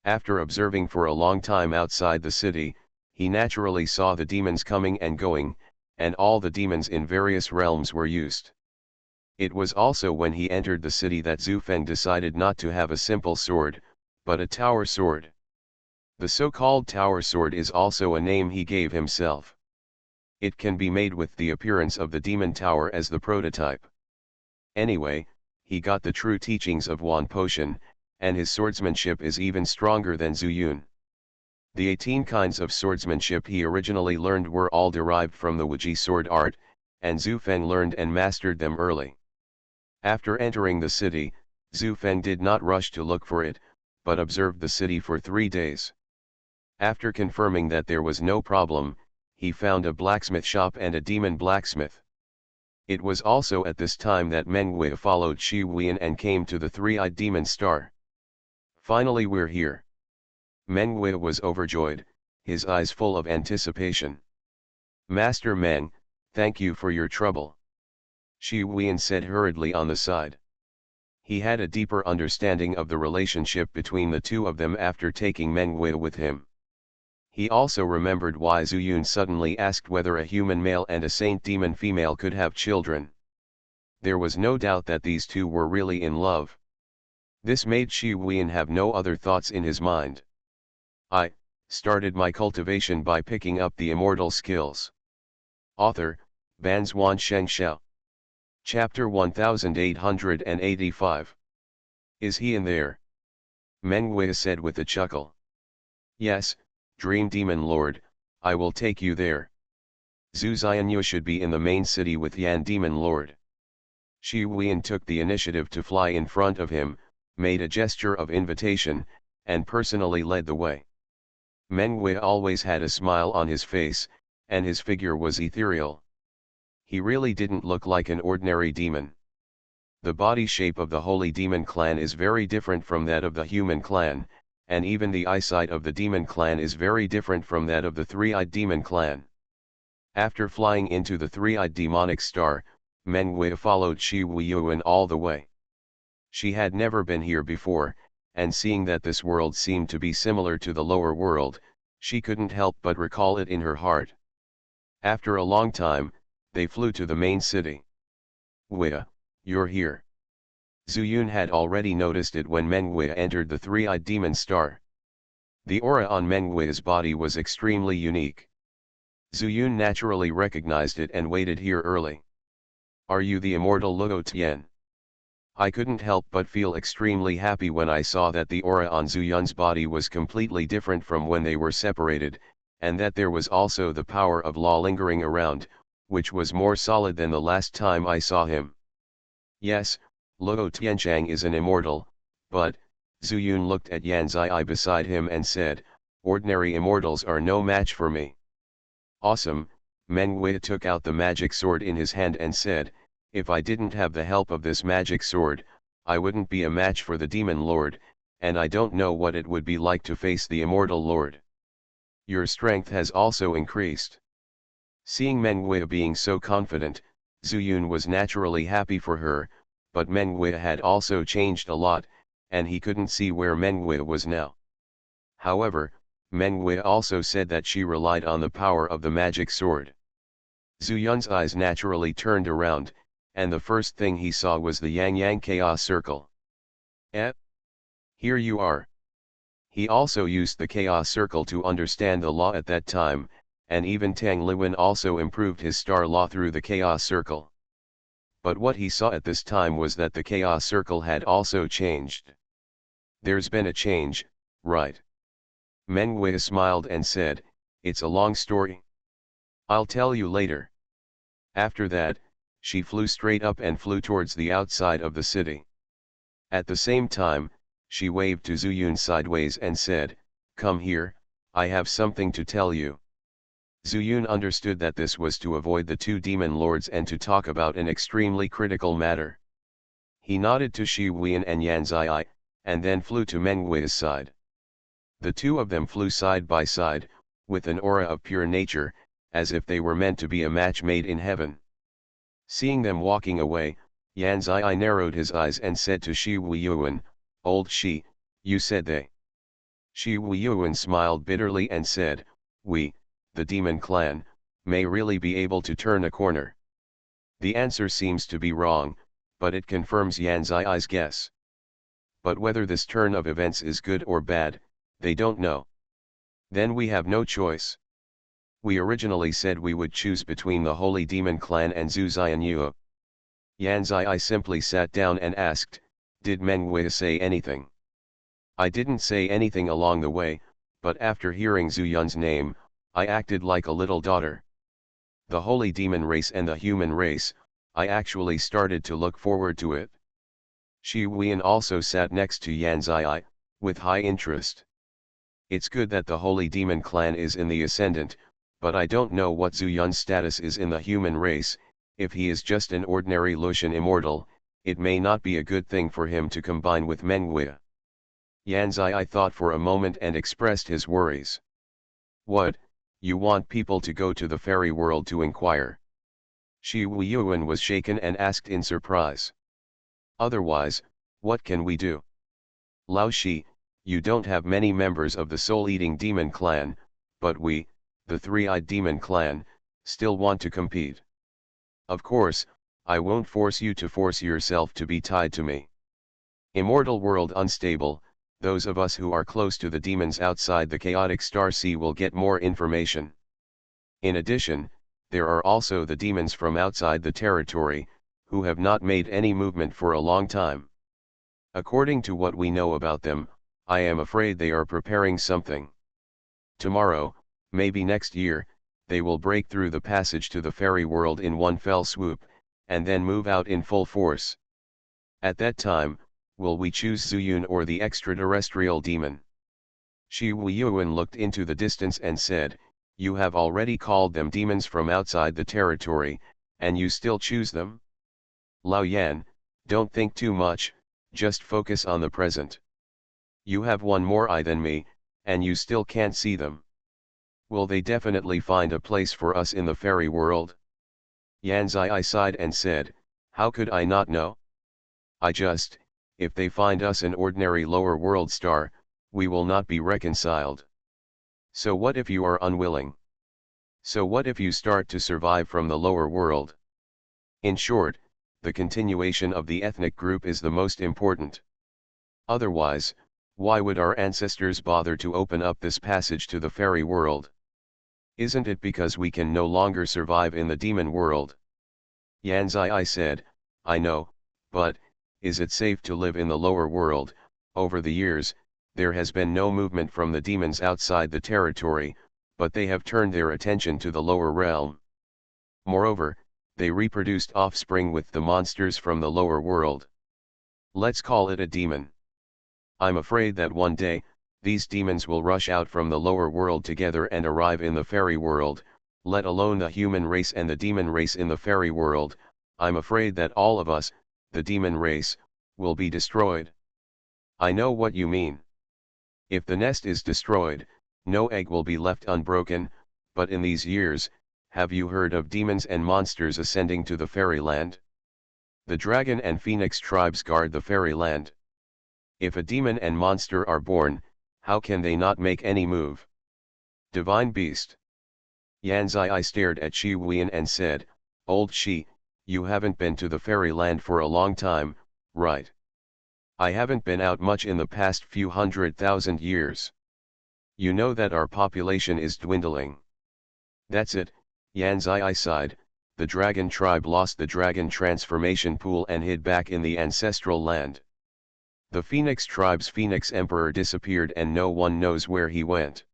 After observing for a long time outside the city, he naturally saw the demons coming and going, and all the demons in various realms were used. It was also when he entered the city that Zhu Feng decided not to have a simple sword, but a tower sword. The so-called tower sword is also a name he gave himself. It can be made with the appearance of the demon tower as the prototype. Anyway, he got the true teachings of Wan Potion, and his swordsmanship is even stronger than Zhu Yun. The 18 kinds of swordsmanship he originally learned were all derived from the Wuji sword art, and Zhu Feng learned and mastered them early. After entering the city, Zhu Feng did not rush to look for it, but observed the city for 3 days. After confirming that there was no problem, he found a blacksmith shop and a demon blacksmith. It was also at this time that Mengwei followed Shi Huiyan and came to the three-eyed demon star. Finally we're here. Mengwei was overjoyed, his eyes full of anticipation. Master Meng, thank you for your trouble. Shi Huiyan said hurriedly on the side. He had a deeper understanding of the relationship between the two of them after taking Mengwei with him. He also remembered why Zhu Yun suddenly asked whether a human male and a saint demon female could have children. There was no doubt that these two were really in love. This made Shi Huiyan have no other thoughts in his mind. I started my cultivation by picking up the immortal skills. Author, Banzhuan Xianxia. Chapter 1885. Is he in there? Mengwei said with a chuckle. Yes, Dream Demon Lord, I will take you there. Zhu Xianxia should be in the main city with Yan Demon Lord. Shi Huiyan took the initiative to fly in front of him, made a gesture of invitation, and personally led the way. Mengwei always had a smile on his face, and his figure was ethereal. He really didn't look like an ordinary demon. The body shape of the Holy Demon Clan is very different from that of the human clan, and even the eyesight of the demon clan is very different from that of the three-eyed demon clan. After flying into the three-eyed demonic star, Mengwei followed Shi Huiyan all the way. She had never been here before, and seeing that this world seemed to be similar to the lower world, she couldn't help but recall it in her heart. After a long time, they flew to the main city. "Wea, you're here." Zuyun had already noticed it when Mengwei entered the three-eyed demon star. The aura on Mengwei's body was extremely unique. Zuyun naturally recognized it and waited here early. "Are you the immortal Luo Tian?" I couldn't help but feel extremely happy when I saw that the aura on Zuyun's body was completely different from when they were separated, and that there was also the power of law lingering around, which was more solid than the last time I saw him. "Yes, Luo Tianchang is an immortal, but," Zuyun looked at Yan Zai beside him and said, "ordinary immortals are no match for me." "Awesome," Meng Wei took out the magic sword in his hand and said, "If I didn't have the help of this magic sword, I wouldn't be a match for the demon lord, and I don't know what it would be like to face the immortal lord. Your strength has also increased." Seeing Meng Wei being so confident, Zuyun was naturally happy for her, but Meng Wei had also changed a lot, and he couldn't see where Meng Wei was now. However, Meng Wei also said that she relied on the power of the magic sword. Zuyun's eyes naturally turned around, and the first thing he saw was the Yang Chaos Circle. "Eh? Here you are." He also used the Chaos Circle to understand the law at that time, and even Tang Liwen also improved his star law through the Chaos Circle. But what he saw at this time was that the Chaos Circle had also changed. "There's been a change, right?" Meng Wei smiled and said, "It's a long story. I'll tell you later." After that, she flew straight up and flew towards the outside of the city. At the same time, she waved to Zuyun sideways and said, "Come here, I have something to tell you." Zuyun understood that this was to avoid the two demon lords and to talk about an extremely critical matter. He nodded to Shi Huiyan and Yan Zai, and then flew to Meng Wei's side. The two of them flew side by side, with an aura of pure nature, as if they were meant to be a match made in heaven. Seeing them walking away, Yan Zai narrowed his eyes and said to Shi Huiyuan, "Old Shi, you said they." Shi Huiyuan smiled bitterly and said, "We, the demon clan, may really be able to turn a corner." The answer seems to be wrong, but it confirms Yan Zai's guess. But whether this turn of events is good or bad, they don't know. Then we have no choice. We originally said we would choose between the Holy Demon Clan and Zhu Xianyue. Yan Zai simply sat down and asked, "Did Meng Wei say anything?" "I didn't say anything along the way, but after hearing Zhu Yun's name, I acted like a little daughter. The Holy Demon race and the human race, I actually started to look forward to it." Shi Huiyan also sat next to Yan Zai, with high interest. "It's good that the Holy Demon Clan is in the ascendant, but I don't know what Zhu Yun's status is in the human race. If he is just an ordinary Lucian immortal, it may not be a good thing for him to combine with Meng Wei." Yan Zai thought for a moment and expressed his worries. "What, you want people to go to the fairy world to inquire?" Shi Huiyuan was shaken and asked in surprise. "Otherwise, what can we do? Lao Shi, you don't have many members of the soul-eating demon clan, but we, the three-eyed demon clan, still want to compete. Of course, I won't force you to force yourself to be tied to me. Immortal world unstable, those of us who are close to the demons outside the chaotic star sea will get more information. In addition, there are also the demons from outside the territory, who have not made any movement for a long time. According to what we know about them, I am afraid they are preparing something. Tomorrow, maybe next year, they will break through the passage to the fairy world in one fell swoop, and then move out in full force. At that time, will we choose Zuyun or the extraterrestrial demon?" Shi Huiyuan looked into the distance and said, "You have already called them demons from outside the territory, and you still choose them? Lao Yan, don't think too much, just focus on the present. You have one more eye than me, and you still can't see them. Will they definitely find a place for us in the fairy world?" Yan Zai sighed and said, "How could I not know? if they find us an ordinary lower world star, we will not be reconciled. So what if you are unwilling? So what if you start to survive from the lower world? In short, the continuation of the ethnic group is the most important. Otherwise, why would our ancestors bother to open up this passage to the fairy world? Isn't it because we can no longer survive in the demon world? Xianxia said, I know, but, is it safe to live in the lower world? Over the years, there has been no movement from the demons outside the territory, but they have turned their attention to the lower realm. Moreover, they reproduced offspring with the monsters from the lower world. Let's call it a demon. I'm afraid that one day, these demons will rush out from the lower world together and arrive in the fairy world, let alone the human race and the demon race in the fairy world. I'm afraid that all of us, the demon race, will be destroyed. I know what you mean. If the nest is destroyed, no egg will be left unbroken, but in these years, have you heard of demons and monsters ascending to the fairyland? The dragon and phoenix tribes guard the fairyland. If a demon and monster are born, how can they not make any move? Divine beast. Xianxia stared at Shi Huiyan and said, Old Shi, you haven't been to the fairyland for a long time, right? I haven't been out much in the past few 100,000 years. You know that our population is dwindling. That's it, Xianxia sighed. The dragon tribe lost the dragon transformation pool and hid back in the ancestral land. The phoenix tribe's phoenix emperor disappeared and no one knows where he went.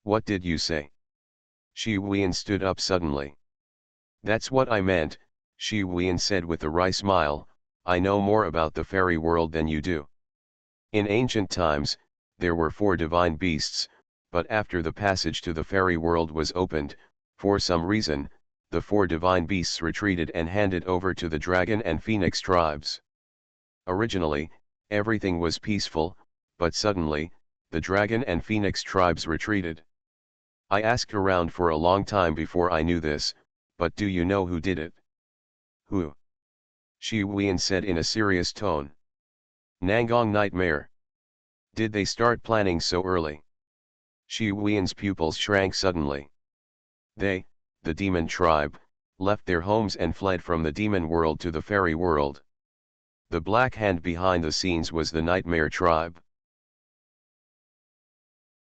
What did you say? Shi Huiyan stood up suddenly. That's what I meant, Shi Huiyan said with a wry smile, I know more about the fairy world than you do. In ancient times, there were 4 divine beasts, but after the passage to the fairy world was opened, for some reason, the 4 divine beasts retreated and handed over to the dragon and phoenix tribes. Originally, everything was peaceful, but suddenly, the dragon and phoenix tribes retreated. I asked around for a long time before I knew this, but do you know who did it? Who? Shi Huiyan said in a serious tone. Nangong Nightmare. Did they start planning so early? Shi Huiyan's pupils shrank suddenly. They, the demon tribe, left their homes and fled from the demon world to the fairy world. The black hand behind the scenes was the nightmare tribe.